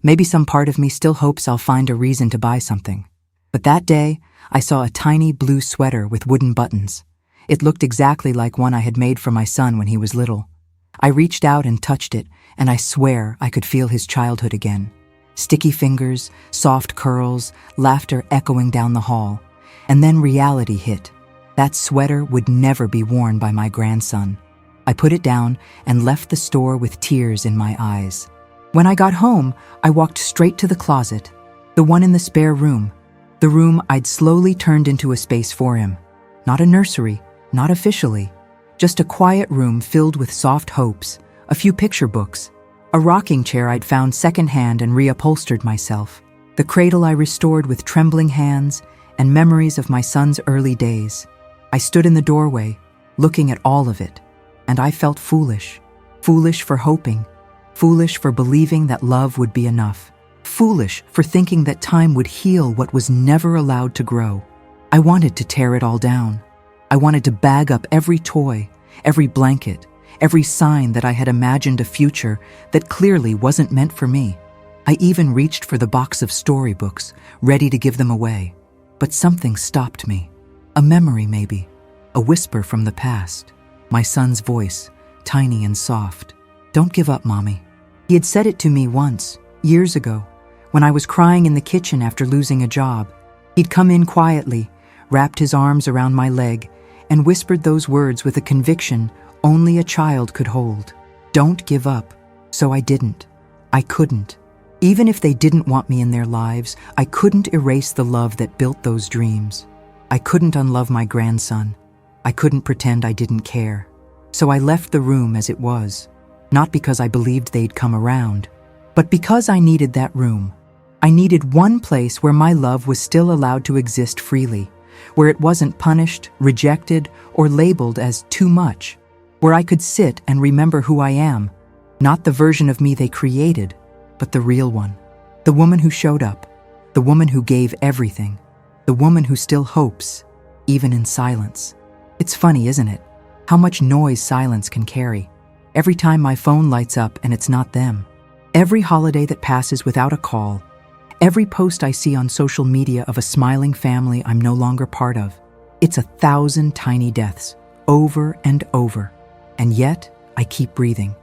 Maybe some part of me still hopes I'll find a reason to buy something. But that day, I saw a tiny blue sweater with wooden buttons. It looked exactly like one I had made for my son when he was little. I reached out and touched it, and I swear I could feel his childhood again. Sticky fingers, soft curls, laughter echoing down the hall. And then reality hit. That sweater would never be worn by my grandson. I put it down and left the store with tears in my eyes. When I got home, I walked straight to the closet, the one in the spare room, the room I'd slowly turned into a space for him. Not a nursery, not officially, just a quiet room filled with soft hopes, a few picture books, a rocking chair I'd found secondhand and reupholstered myself, the cradle I restored with trembling hands, and memories of my son's early days. I stood in the doorway, looking at all of it, and I felt foolish. Foolish for hoping, foolish for believing that love would be enough, foolish for thinking that time would heal what was never allowed to grow. I wanted to tear it all down. I wanted to bag up every toy, every blanket, every sign that I had imagined a future that clearly wasn't meant for me. I even reached for the box of storybooks, ready to give them away. But something stopped me. A memory, maybe. A whisper from the past. My son's voice, tiny and soft. "Don't give up, Mommy." He had said it to me once, years ago, when I was crying in the kitchen after losing a job. He'd come in quietly, wrapped his arms around my leg, and whispered those words with a conviction only a child could hold. Don't give up. So I didn't. I couldn't. Even if they didn't want me in their lives, I couldn't erase the love that built those dreams. I couldn't unlove my grandson. I couldn't pretend I didn't care. So I left the room as it was, not because I believed they'd come around, but because I needed that room. I needed one place where my love was still allowed to exist freely, where it wasn't punished, rejected, or labeled as too much, where I could sit and remember who I am, not the version of me they created, but the real one. The woman who showed up, the woman who gave everything, the woman who still hopes, even in silence. It's funny, isn't it? How much noise silence can carry. Every time my phone lights up and it's not them. Every holiday that passes without a call. Every post I see on social media of a smiling family I'm no longer part of. It's 1,000 tiny deaths, over and over. And yet, I keep breathing.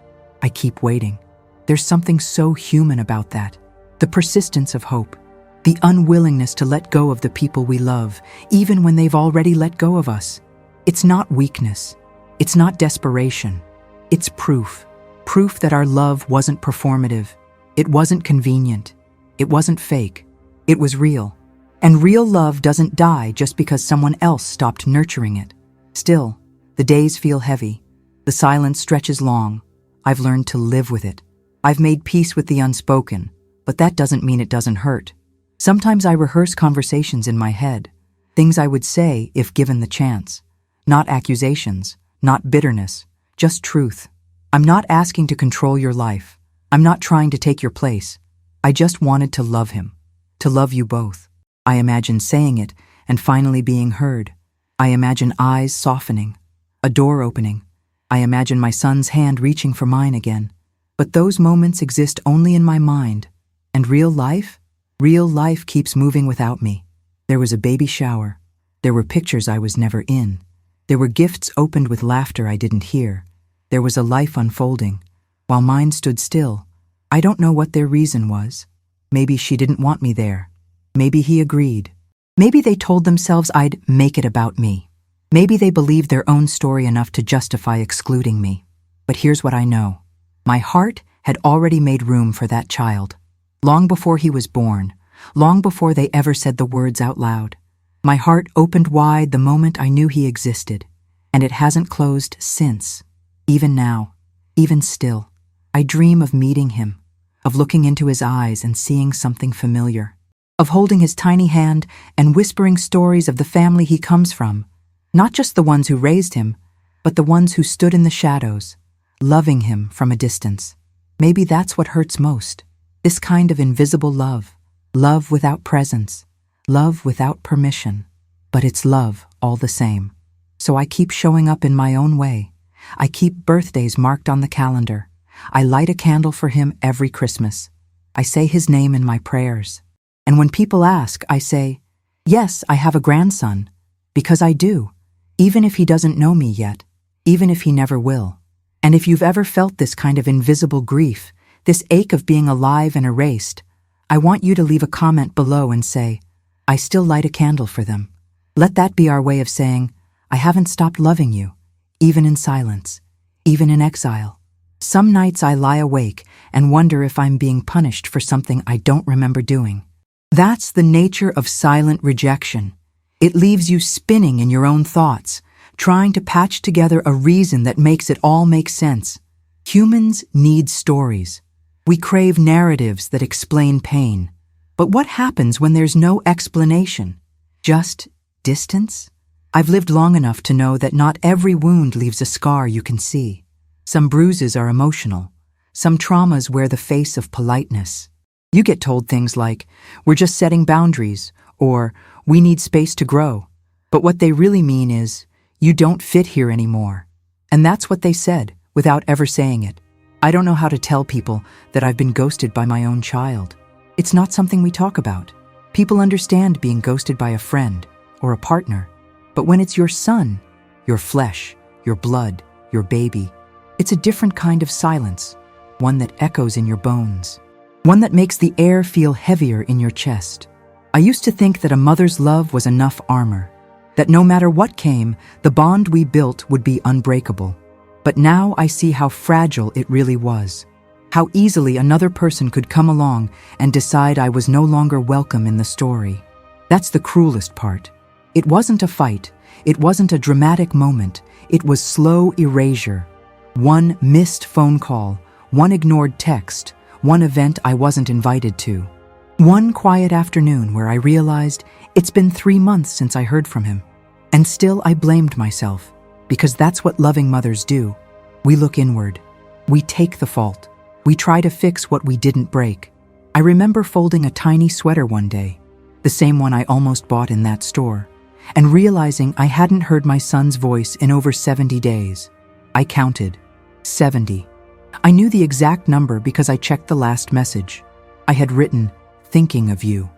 I keep waiting. There's something so human about that. The persistence of hope. The unwillingness to let go of the people we love, even when they've already let go of us. It's not weakness. It's not desperation. It's proof. Proof that our love wasn't performative. It wasn't convenient. It wasn't fake. It was real. And real love doesn't die just because someone else stopped nurturing it. Still, the days feel heavy. The silence stretches long. I've learned to live with it. I've made peace with the unspoken, but that doesn't mean it doesn't hurt. Sometimes I rehearse conversations in my head, things I would say if given the chance. Not accusations, not bitterness, just truth. I'm not asking to control your life. I'm not trying to take your place. I just wanted to love him, to love you both. I imagine saying it and finally being heard. I imagine eyes softening, a door opening. I imagine my son's hand reaching for mine again. But those moments exist only in my mind. And real life? Real life keeps moving without me. There was a baby shower. There were pictures I was never in. There were gifts opened with laughter I didn't hear. There was a life unfolding, while mine stood still. I don't know what their reason was. Maybe she didn't want me there. Maybe he agreed. Maybe they told themselves I'd make it about me. Maybe they believed their own story enough to justify excluding me. But here's what I know. My heart had already made room for that child. Long before he was born, long before they ever said the words out loud. My heart opened wide the moment I knew he existed, and it hasn't closed since. Even now, even still, I dream of meeting him, of looking into his eyes and seeing something familiar, of holding his tiny hand and whispering stories of the family he comes from, not just the ones who raised him, but the ones who stood in the shadows, loving him from a distance. Maybe that's what hurts most, this kind of invisible love, love without presence, love without permission, but it's love all the same. So I keep showing up in my own way. I keep birthdays marked on the calendar. I light a candle for him every Christmas. I say his name in my prayers. And when people ask, I say, yes, I have a grandson, because I do, even if he doesn't know me yet, even if he never will. And if you've ever felt this kind of invisible grief, this ache of being alive and erased, I want you to leave a comment below and say, I still light a candle for them. Let that be our way of saying, I haven't stopped loving you, even in silence, even in exile. Some nights I lie awake and wonder if I'm being punished for something I don't remember doing. That's the nature of silent rejection. It leaves you spinning in your own thoughts, trying to patch together a reason that makes it all make sense. Humans need stories. We crave narratives that explain pain. But what happens when there's no explanation? Just distance? I've lived long enough to know that not every wound leaves a scar you can see. Some bruises are emotional. Some traumas wear the face of politeness. You get told things like, we're just setting boundaries, or we need space to grow. But what they really mean is, you don't fit here anymore. And that's what they said, without ever saying it. I don't know how to tell people that I've been ghosted by my own child. It's not something we talk about. People understand being ghosted by a friend or a partner. But when it's your son, your flesh, your blood, your baby, it's a different kind of silence, one that echoes in your bones, one that makes the air feel heavier in your chest. I used to think that a mother's love was enough armor, that no matter what came, the bond we built would be unbreakable. But now I see how fragile it really was, how easily another person could come along and decide I was no longer welcome in the story. That's the cruelest part. It wasn't a fight, it wasn't a dramatic moment, it was slow erasure. One missed phone call, one ignored text, one event I wasn't invited to. One quiet afternoon where I realized it's been 3 months since I heard from him. And still I blamed myself, because that's what loving mothers do. We look inward. We take the fault. We try to fix what we didn't break. I remember folding a tiny sweater one day, the same one I almost bought in that store, and realizing I hadn't heard my son's voice in over 70 days. I counted. 70. I knew the exact number because I checked the last message. I had written, thinking of you.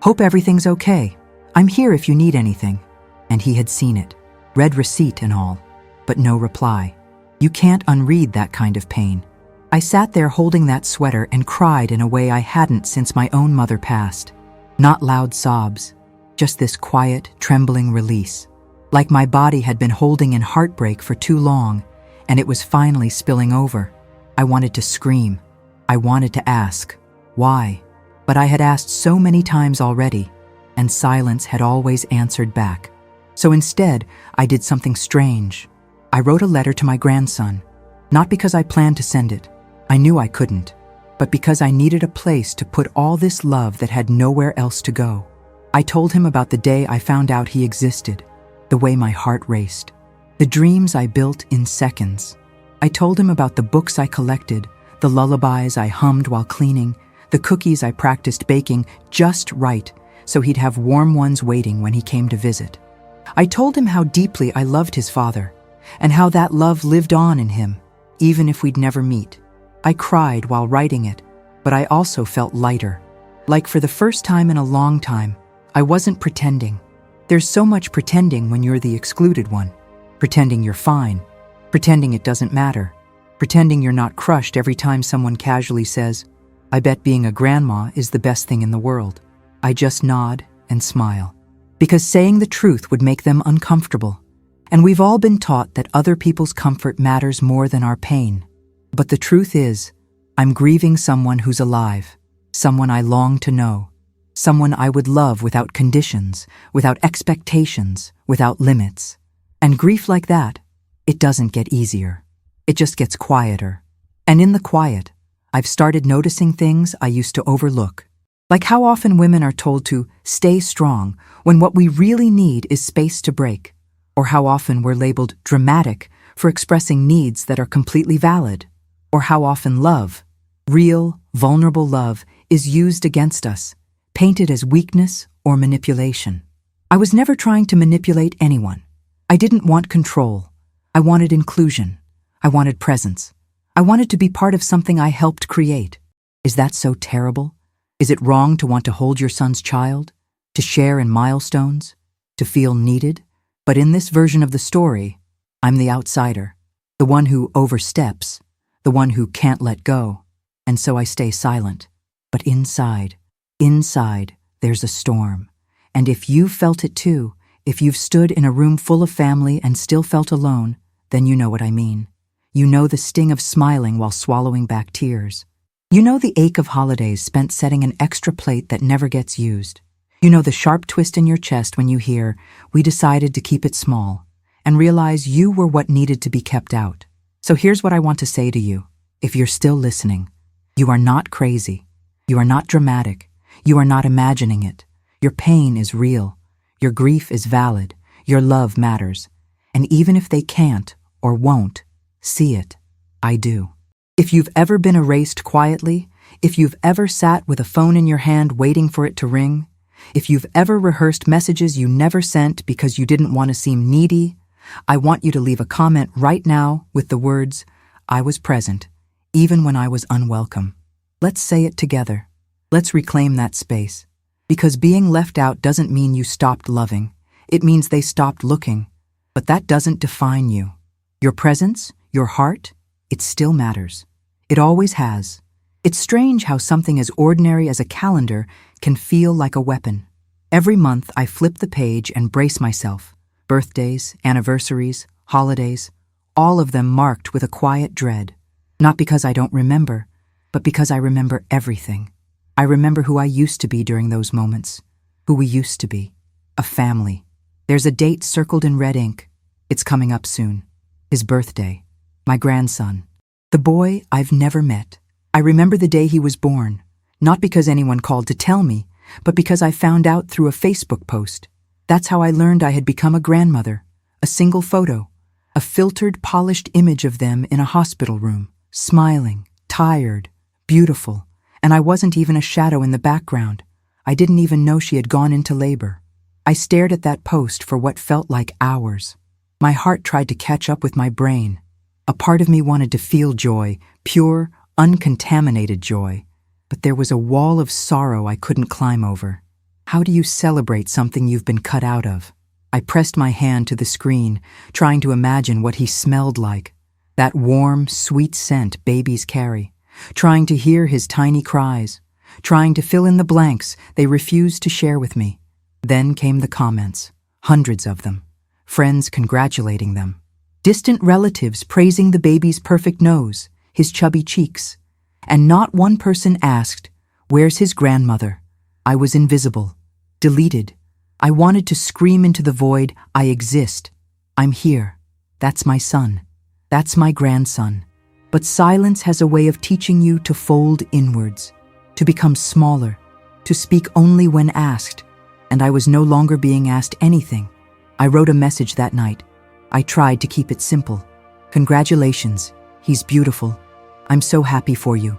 Hope everything's okay. I'm here if you need anything. And he had seen it, read receipt and all, but no reply. You can't unread that kind of pain. I sat there holding that sweater and cried in a way I hadn't since my own mother passed. Not loud sobs, just this quiet, trembling release. Like my body had been holding in heartbreak for too long, and it was finally spilling over. I wanted to scream. I wanted to ask, why? But I had asked so many times already, and silence had always answered back. So instead, I did something strange. I wrote a letter to my grandson, not because I planned to send it. I knew I couldn't, but because I needed a place to put all this love that had nowhere else to go. I told him about the day I found out he existed, the way my heart raced, the dreams I built in seconds. I told him about the books I collected, the lullabies I hummed while cleaning, the cookies I practiced baking just right so he'd have warm ones waiting when he came to visit. I told him how deeply I loved his father, and how that love lived on in him, even if we'd never meet. I cried while writing it, but I also felt lighter. Like for the first time in a long time, I wasn't pretending. There's so much pretending when you're the excluded one. Pretending you're fine. Pretending it doesn't matter. Pretending you're not crushed every time someone casually says, I bet being a grandma is the best thing in the world. I just nod and smile. Because saying the truth would make them uncomfortable. And we've all been taught that other people's comfort matters more than our pain. But the truth is, I'm grieving someone who's alive, someone I long to know, someone I would love without conditions, without expectations, without limits. And grief like that, it doesn't get easier. It just gets quieter. And in the quiet, I've started noticing things I used to overlook. Like how often women are told to stay strong when what we really need is space to break. Or how often we're labeled dramatic for expressing needs that are completely valid. Or how often love, real, vulnerable love, is used against us, painted as weakness or manipulation. I was never trying to manipulate anyone. I didn't want control. I wanted inclusion. I wanted presence. I wanted to be part of something I helped create. Is that so terrible? Is it wrong to want to hold your son's child? To share in milestones? To feel needed? But in this version of the story, I'm the outsider, the one who oversteps, the one who can't let go. And so I stay silent. But inside, Inside, there's a storm. And if you've felt it too, if you've stood in a room full of family and still felt alone, then you know what I mean. You know the sting of smiling while swallowing back tears. You know the ache of holidays spent setting an extra plate that never gets used. You know the sharp twist in your chest when you hear, "We decided to keep it small," and realize you were what needed to be kept out. So here's what I want to say to you, if you're still listening. You are not crazy. You are not dramatic. You are not imagining it. Your pain is real. Your grief is valid. Your love matters. And even if they can't or won't see it, I do. If you've ever been erased quietly, if you've ever sat with a phone in your hand waiting for it to ring, if you've ever rehearsed messages you never sent because you didn't want to seem needy, I want you to leave a comment right now with the words, "I was present, even when I was unwelcome." Let's say it together. Let's reclaim that space. Because being left out doesn't mean you stopped loving. It means they stopped looking. But that doesn't define you. Your presence, your heart, it still matters. It always has. It's strange how something as ordinary as a calendar can feel like a weapon. Every month I flip the page and brace myself. Birthdays, anniversaries, holidays, all of them marked with a quiet dread. Not because I don't remember, but because I remember everything. I remember who I used to be during those moments, who we used to be, a family. There's a date circled in red ink. It's coming up soon. His birthday, my grandson, the boy I've never met. I remember the day he was born, not because anyone called to tell me, but because I found out through a Facebook post. That's how I learned I had become a grandmother. A single photo, a filtered, polished image of them in a hospital room, smiling, tired, beautiful. And I wasn't even a shadow in the background. I didn't even know she had gone into labor. I stared at that post for what felt like hours. My heart tried to catch up with my brain. A part of me wanted to feel joy, pure, uncontaminated joy. But there was a wall of sorrow I couldn't climb over. How do you celebrate something you've been cut out of? I pressed my hand to the screen, trying to imagine what he smelled like. That warm, sweet scent babies carry. Trying to hear his tiny cries, trying to fill in the blanks they refused to share with me. Then came the comments, hundreds of them, friends congratulating them, distant relatives praising the baby's perfect nose, his chubby cheeks, and not one person asked, "Where's his grandmother?" I was invisible, deleted. I wanted to scream into the void, "I exist. I'm here. That's my son. That's my grandson." But silence has a way of teaching you to fold inwards, to become smaller, to speak only when asked, and I was no longer being asked anything. I wrote a message that night. I tried to keep it simple. "Congratulations, he's beautiful. I'm so happy for you."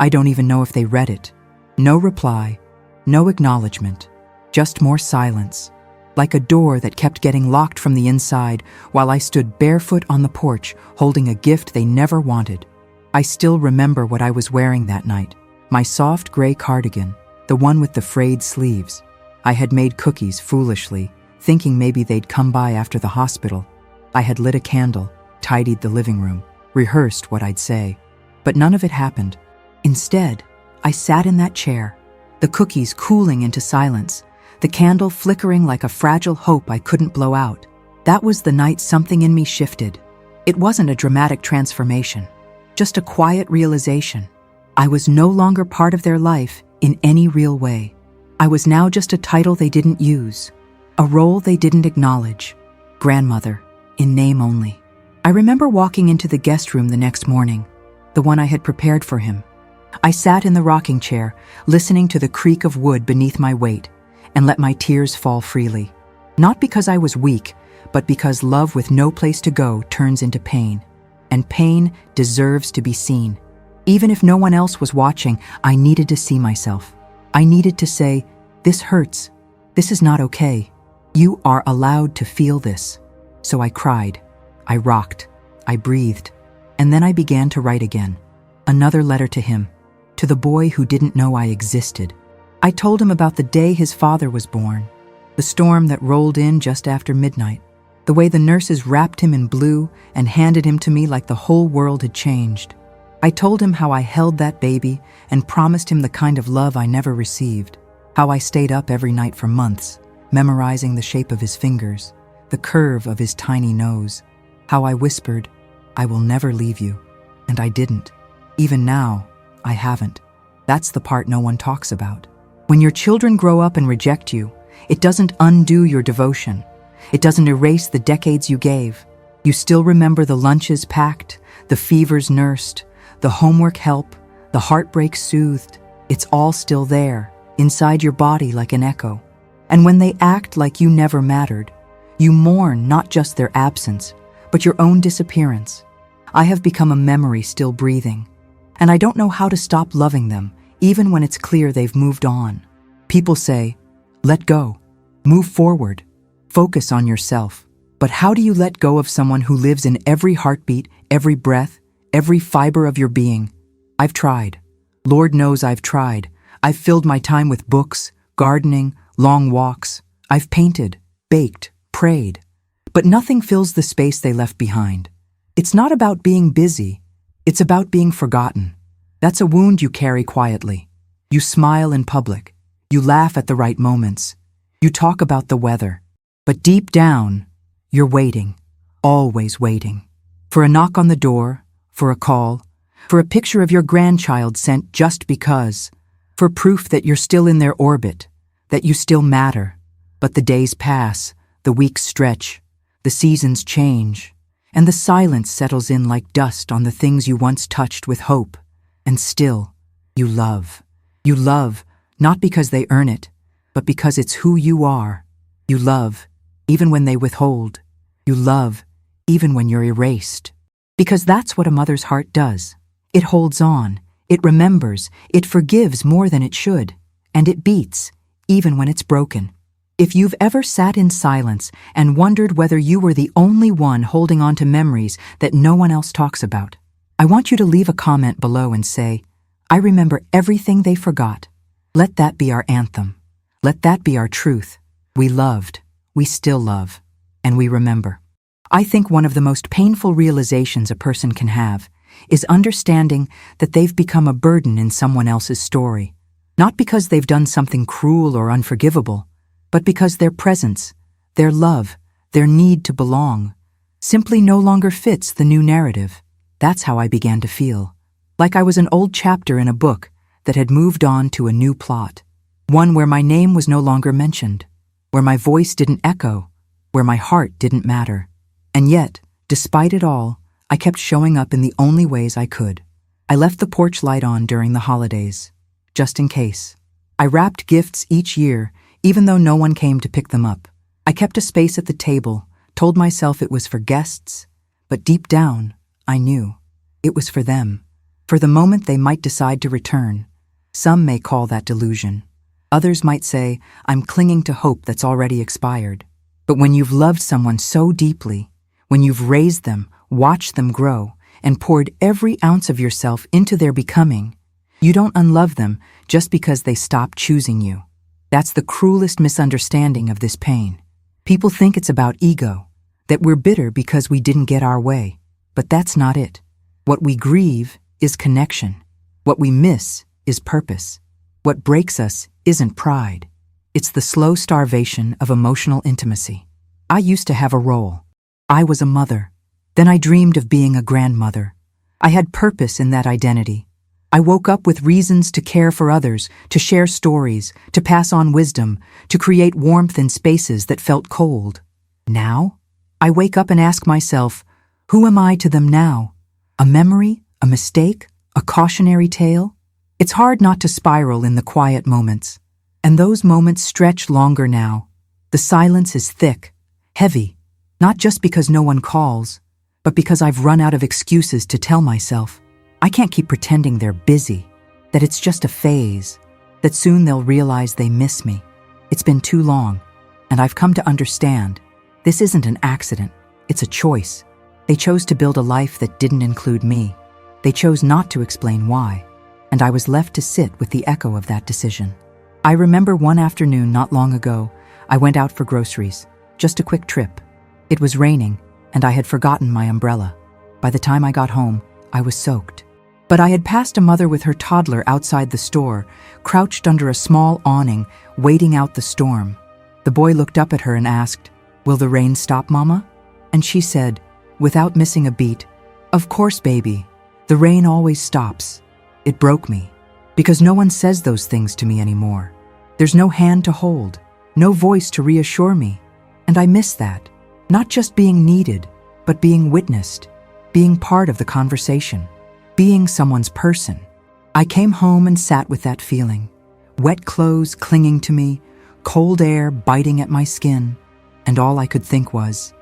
I don't even know if they read it. No reply, no acknowledgement, just more silence. Like a door that kept getting locked from the inside while I stood barefoot on the porch holding a gift they never wanted. I still remember what I was wearing that night. My soft gray cardigan, the one with the frayed sleeves. I had made cookies foolishly, thinking maybe they'd come by after the hospital. I had lit a candle, tidied the living room, rehearsed what I'd say. But none of it happened. Instead, I sat in that chair, the cookies cooling into silence, the candle flickering like a fragile hope I couldn't blow out. That was the night something in me shifted. It wasn't a dramatic transformation, just a quiet realization. I was no longer part of their life in any real way. I was now just a title they didn't use, a role they didn't acknowledge. Grandmother, in name only. I remember walking into the guest room the next morning, the one I had prepared for him. I sat in the rocking chair, listening to the creak of wood beneath my weight, and let my tears fall freely. Not because I was weak, but because love with no place to go turns into pain. And pain deserves to be seen. Even if no one else was watching, I needed to see myself. I needed to say, "This hurts. This is not okay. You are allowed to feel this." So I cried. I rocked. I breathed. And then I began to write again. Another letter to him, to the boy who didn't know I existed. I told him about the day his father was born, the storm that rolled in just after midnight, the way the nurses wrapped him in blue and handed him to me like the whole world had changed. I told him how I held that baby and promised him the kind of love I never received, how I stayed up every night for months, memorizing the shape of his fingers, the curve of his tiny nose, how I whispered, "I will never leave you," and I didn't. Even now, I haven't. That's the part no one talks about. When your children grow up and reject you, it doesn't undo your devotion. It doesn't erase the decades you gave. You still remember the lunches packed, the fevers nursed, the homework help, the heartbreak soothed. It's all still there, inside your body like an echo. And when they act like you never mattered, you mourn not just their absence, but your own disappearance. I have become a memory still breathing, and I don't know how to stop loving them, even when it's clear they've moved on. People say, let go, move forward, focus on yourself. But how do you let go of someone who lives in every heartbeat, every breath, every fiber of your being? I've tried. Lord knows I've tried. I've filled my time with books, gardening, long walks. I've painted, baked, prayed. But nothing fills the space they left behind. It's not about being busy. It's about being forgotten. That's a wound you carry quietly. You smile in public. You laugh at the right moments. You talk about the weather. But deep down, you're waiting, always waiting. For a knock on the door, for a call, for a picture of your grandchild sent just because, for proof that you're still in their orbit, that you still matter. But the days pass, the weeks stretch, the seasons change, and the silence settles in like dust on the things you once touched with hope. And still, you love. You love, not because they earn it, but because it's who you are. You love, even when they withhold. You love, even when you're erased. Because that's what a mother's heart does. It holds on, it remembers, it forgives more than it should, and it beats, even when it's broken. If you've ever sat in silence and wondered whether you were the only one holding on to memories that no one else talks about, I want you to leave a comment below and say, I remember everything they forgot. Let that be our anthem. Let that be our truth. We loved, we still love, and we remember. I think one of the most painful realizations a person can have is understanding that they've become a burden in someone else's story. Not because they've done something cruel or unforgivable, but because their presence, their love, their need to belong, simply no longer fits the new narrative. That's how I began to feel. Like I was an old chapter in a book that had moved on to a new plot. One where my name was no longer mentioned, where my voice didn't echo, where my heart didn't matter. And yet, despite it all, I kept showing up in the only ways I could. I left the porch light on during the holidays, just in case. I wrapped gifts each year, even though no one came to pick them up. I kept a space at the table, told myself it was for guests, but deep down, I knew. It was for them, for the moment they might decide to return. Some may call that delusion. Others might say, I'm clinging to hope that's already expired. But when you've loved someone so deeply, when you've raised them, watched them grow, and poured every ounce of yourself into their becoming, you don't unlove them just because they stopped choosing you. That's the cruelest misunderstanding of this pain. People think it's about ego, that we're bitter because we didn't get our way. But that's not it. What we grieve is connection. What we miss is purpose. What breaks us isn't pride. It's the slow starvation of emotional intimacy. I used to have a role. I was a mother. Then I dreamed of being a grandmother. I had purpose in that identity. I woke up with reasons to care for others, to share stories, to pass on wisdom, to create warmth in spaces that felt cold. Now, I wake up and ask myself, who am I to them now? A memory? A mistake? A cautionary tale? It's hard not to spiral in the quiet moments. And those moments stretch longer now. The silence is thick, heavy, not just because no one calls, but because I've run out of excuses to tell myself. I can't keep pretending they're busy, that it's just a phase, that soon they'll realize they miss me. It's been too long, and I've come to understand this isn't an accident, it's a choice. They chose to build a life that didn't include me. They chose not to explain why, and I was left to sit with the echo of that decision. I remember one afternoon not long ago, I went out for groceries, just a quick trip. It was raining, and I had forgotten my umbrella. By the time I got home, I was soaked. But I had passed a mother with her toddler outside the store, crouched under a small awning, waiting out the storm. The boy looked up at her and asked, "Will the rain stop, Mama?" And she said, without missing a beat, "Of course, baby. The rain always stops." It broke me, because no one says those things to me anymore. There's no hand to hold, no voice to reassure me. And I miss that. Not just being needed, but being witnessed, being part of the conversation, being someone's person. I came home and sat with that feeling. Wet clothes clinging to me, cold air biting at my skin, and all I could think was,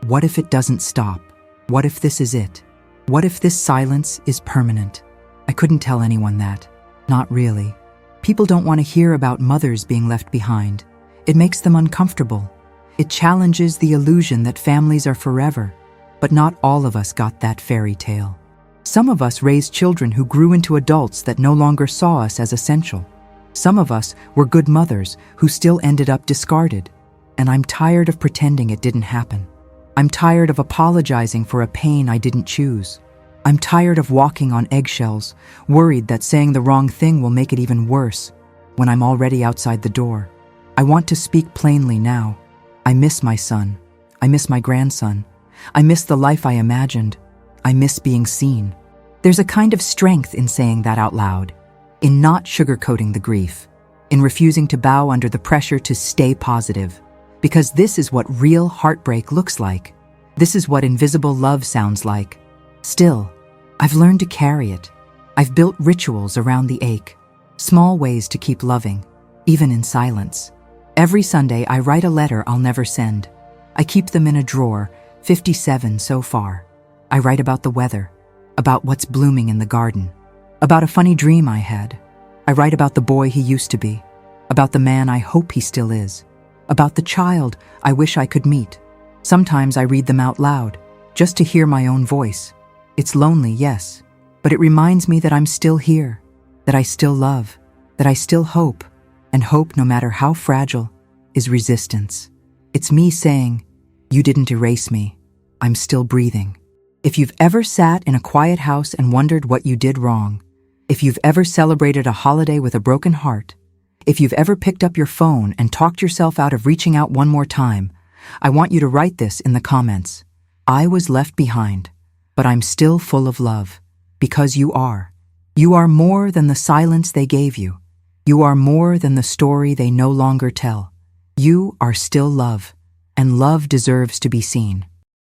what if it doesn't stop? What if this is it? What if this silence is permanent? I couldn't tell anyone that. Not really. People don't want to hear about mothers being left behind. It makes them uncomfortable. It challenges the illusion that families are forever. But not all of us got that fairy tale. Some of us raised children who grew into adults that no longer saw us as essential. Some of us were good mothers who still ended up discarded. And I'm tired of pretending it didn't happen. I'm tired of apologizing for a pain I didn't choose. I'm tired of walking on eggshells, worried that saying the wrong thing will make it even worse when I'm already outside the door. I want to speak plainly now. I miss my son. I miss my grandson. I miss the life I imagined. I miss being seen. There's a kind of strength in saying that out loud, in not sugarcoating the grief, in refusing to bow under the pressure to stay positive. Because this is what real heartbreak looks like. This is what invisible love sounds like. Still, I've learned to carry it. I've built rituals around the ache, small ways to keep loving, even in silence. Every Sunday, I write a letter I'll never send. I keep them in a drawer, 57 so far. I write about the weather, about what's blooming in the garden, about a funny dream I had. I write about the boy he used to be, about the man I hope he still is, about the child I wish I could meet. Sometimes I read them out loud, just to hear my own voice. It's lonely, yes, but it reminds me that I'm still here, that I still love, that I still hope, and hope, no matter how fragile, is resistance. It's me saying, "You didn't erase me. I'm still breathing." If you've ever sat in a quiet house and wondered what you did wrong, if you've ever celebrated a holiday with a broken heart, if you've ever picked up your phone and talked yourself out of reaching out one more time, I want you to write this in the comments. I was left behind, but I'm still full of love, because you are. You are more than the silence they gave you. You are more than the story they no longer tell. You are still love, and love deserves to be seen.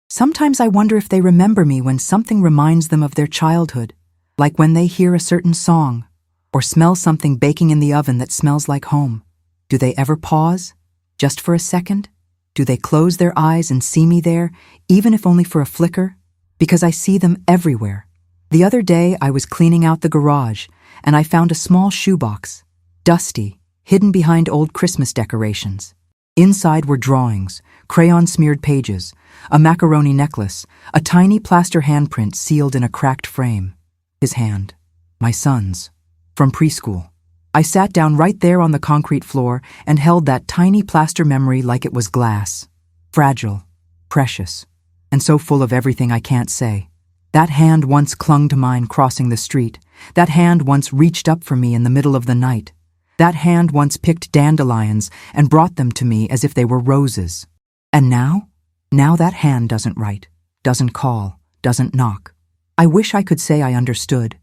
Sometimes I wonder if they remember me when something reminds them of their childhood, like when they hear a certain song, or smell something baking in the oven that smells like home. Do they ever pause, just for a second? Do they close their eyes and see me there, even if only for a flicker? Because I see them everywhere. The other day I was cleaning out the garage, and I found a small shoebox, dusty, hidden behind old Christmas decorations. Inside were drawings, crayon-smeared pages, a macaroni necklace, a tiny plaster handprint sealed in a cracked frame. His hand. My son's. From preschool. I sat down right there on the concrete floor and held that tiny plaster memory like it was glass. Fragile, precious, and so full of everything I can't say. That hand once clung to mine crossing the street. That hand once reached up for me in the middle of the night. That hand once picked dandelions and brought them to me as if they were roses. And now? Now that hand doesn't write, doesn't call, doesn't knock. I wish I could say I understood.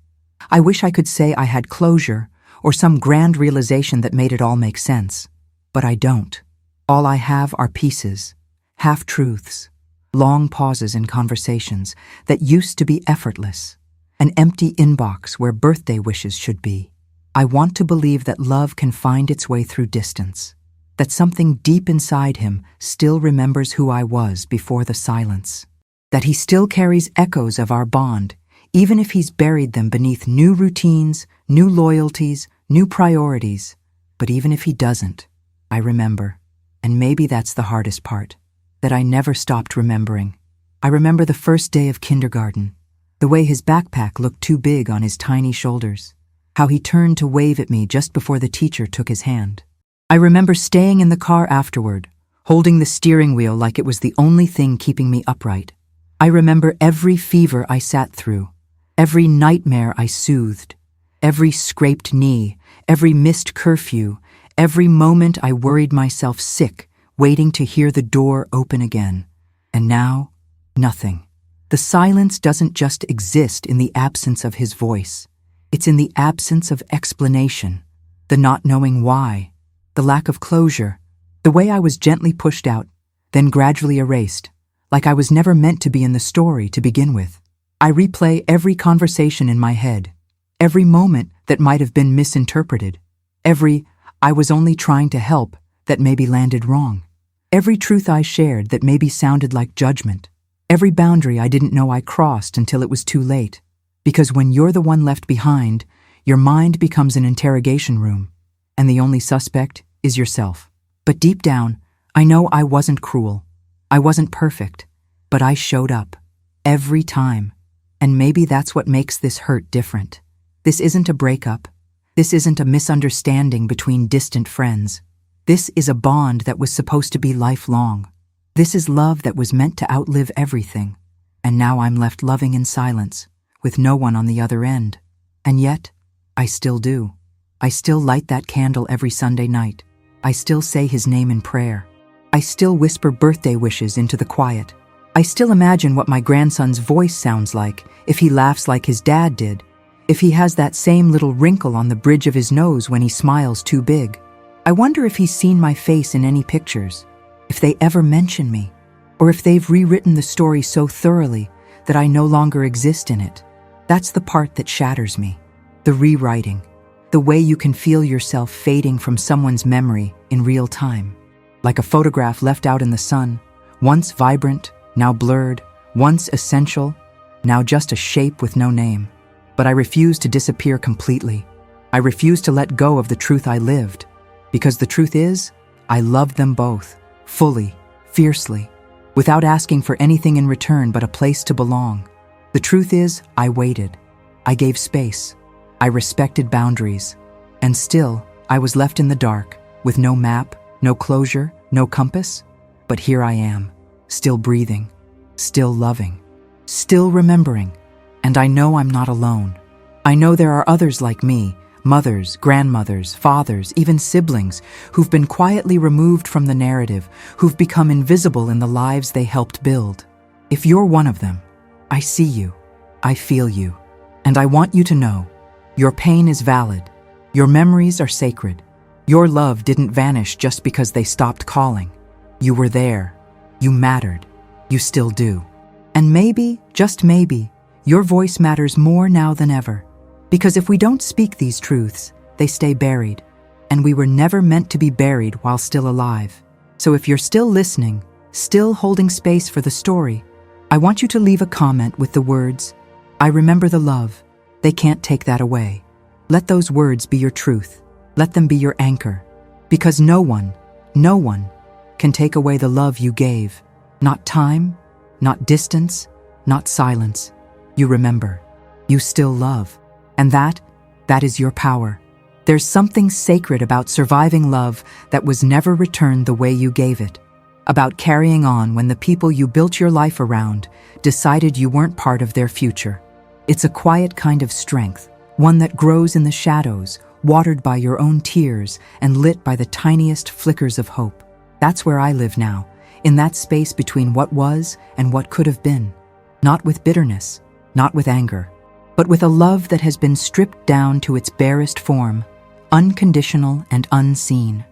I wish I could say I had closure or some grand realization that made it all make sense. But I don't. All I have are pieces, half-truths, long pauses in conversations that used to be effortless, an empty inbox where birthday wishes should be. I want to believe that love can find its way through distance, that something deep inside him still remembers who I was before the silence, that he still carries echoes of our bond, even if he's buried them beneath new routines, new loyalties, new priorities. But even if he doesn't, I remember. And maybe that's the hardest part, that I never stopped remembering. I remember the first day of kindergarten, the way his backpack looked too big on his tiny shoulders, how he turned to wave at me just before the teacher took his hand. I remember staying in the car afterward, holding the steering wheel like it was the only thing keeping me upright. I remember every fever I sat through, Every nightmare I soothed, every scraped knee, every missed curfew, every moment I worried myself sick, waiting to hear the door open again. And now, nothing. The silence doesn't just exist in the absence of his voice. It's in the absence of explanation, the not knowing why, the lack of closure, the way I was gently pushed out, then gradually erased, like I was never meant to be in the story to begin with. I replay every conversation in my head, every moment that might have been misinterpreted, every "I was only trying to help" that maybe landed wrong, every truth I shared that maybe sounded like judgment, every boundary I didn't know I crossed until it was too late. Because when you're the one left behind, your mind becomes an interrogation room, and the only suspect is yourself. But deep down, I know I wasn't cruel. I wasn't perfect, but I showed up. Every time. And maybe that's what makes this hurt different. This isn't a breakup. This isn't a misunderstanding between distant friends. This is a bond that was supposed to be lifelong. This is love that was meant to outlive everything. And now I'm left loving in silence, with no one on the other end. And yet, I still do. I still light that candle every Sunday night. I still say his name in prayer. I still whisper birthday wishes into the quiet. I still imagine what my grandson's voice sounds like if he laughs like his dad did, if he has that same little wrinkle on the bridge of his nose when he smiles too big. I wonder if he's seen my face in any pictures, if they ever mention me, or if they've rewritten the story so thoroughly that I no longer exist in it. That's the part that shatters me. The rewriting. The way you can feel yourself fading from someone's memory in real time. Like a photograph left out in the sun, once vibrant, now blurred, once essential, now just a shape with no name. But I refuse to disappear completely. I refuse to let go of the truth I lived. Because the truth is, I loved them both, fully, fiercely, without asking for anything in return but a place to belong. The truth is, I waited. I gave space. I respected boundaries. And still, I was left in the dark, with no map, no closure, no compass. But here I am, still breathing, still loving, still remembering. And I know I'm not alone. I know there are others like me, mothers, grandmothers, fathers, even siblings, who've been quietly removed from the narrative, who've become invisible in the lives they helped build. If you're one of them, I see you, I feel you, and I want you to know, your pain is valid, your memories are sacred, your love didn't vanish just because they stopped calling. You were there, you mattered, you still do. And maybe, just maybe, your voice matters more now than ever. Because if we don't speak these truths, they stay buried. And we were never meant to be buried while still alive. So if you're still listening, still holding space for the story, I want you to leave a comment with the words, "I remember the love." They can't take that away. Let those words be your truth. Let them be your anchor. Because no one can take away the love you gave. Not time, not distance, not silence. You remember. You still love. And that is your power. There's something sacred about surviving love that was never returned the way you gave it. About carrying on when the people you built your life around decided you weren't part of their future. It's a quiet kind of strength, one that grows in the shadows, watered by your own tears and lit by the tiniest flickers of hope. That's where I live now, in that space between what was and what could have been. Not with bitterness, not with anger, but with a love that has been stripped down to its barest form, unconditional and unseen.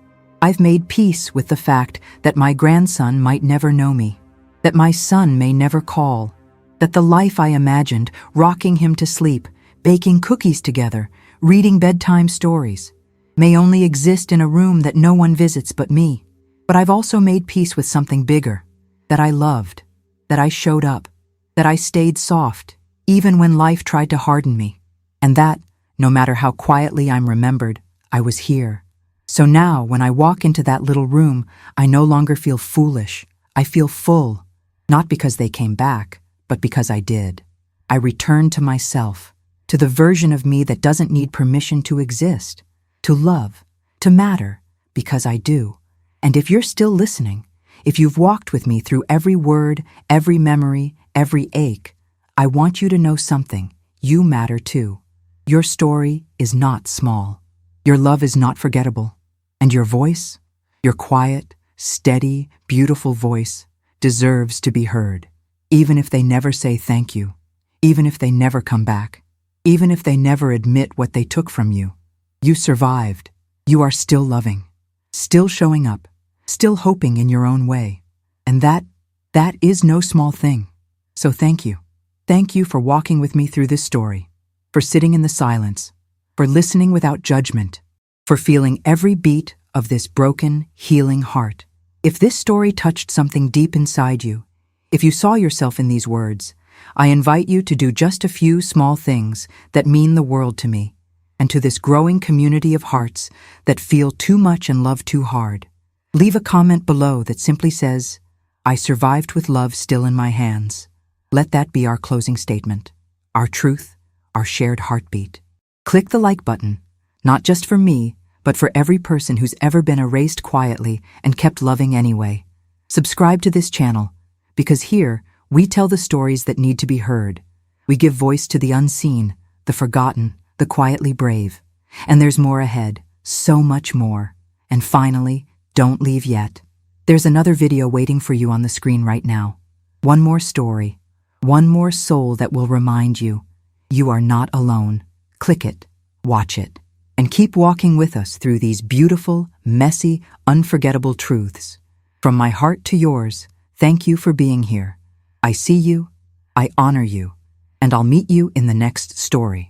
I've made peace with the fact that my grandson might never know me, that my son may never call, that the life I imagined, rocking him to sleep, baking cookies together, reading bedtime stories, may only exist in a room that no one visits but me. But I've also made peace with something bigger, that I loved, that I showed up, that I stayed soft, even when life tried to harden me, and that, no matter how quietly I'm remembered, I was here. So now, when I walk into that little room, I no longer feel foolish. I feel full, not because they came back, but because I did. I returned to myself, to the version of me that doesn't need permission to exist, to love, to matter, because I do. And if you're still listening, if you've walked with me through every word, every memory, every ache, I want you to know something. you matter too. Your story is not small. Your love is not forgettable. And your voice, your quiet, steady, beautiful voice, deserves to be heard. Even if they never say thank you, even if they never come back, even if they never admit what they took from you, you survived. You are still loving, still showing up, still hoping in your own way. And that is no small thing. So thank you. Thank you for walking with me through this story, for sitting in the silence, for listening without judgment, for feeling every beat of this broken, healing heart. If this story touched something deep inside you, if you saw yourself in these words, I invite you to do just a few small things that mean the world to me, and to this growing community of hearts that feel too much and love too hard. Leave a comment below that simply says, I survived with love still in my hands. Let that be our closing statement, our truth, our shared heartbeat. Click the like button, not just for me, but for every person who's ever been erased quietly and kept loving anyway. Subscribe to this channel, because here we tell the stories that need to be heard. We give voice to the unseen, the forgotten, the quietly brave. And there's more ahead, so much more. And finally, don't leave yet. There's another video waiting for you on the screen right now. One more story, one more soul that will remind you, you are not alone. Click it, watch it, and keep walking with us through these beautiful, messy, unforgettable truths. From my heart to yours, thank you for being here. I see you, I honor you, and I'll meet you in the next story.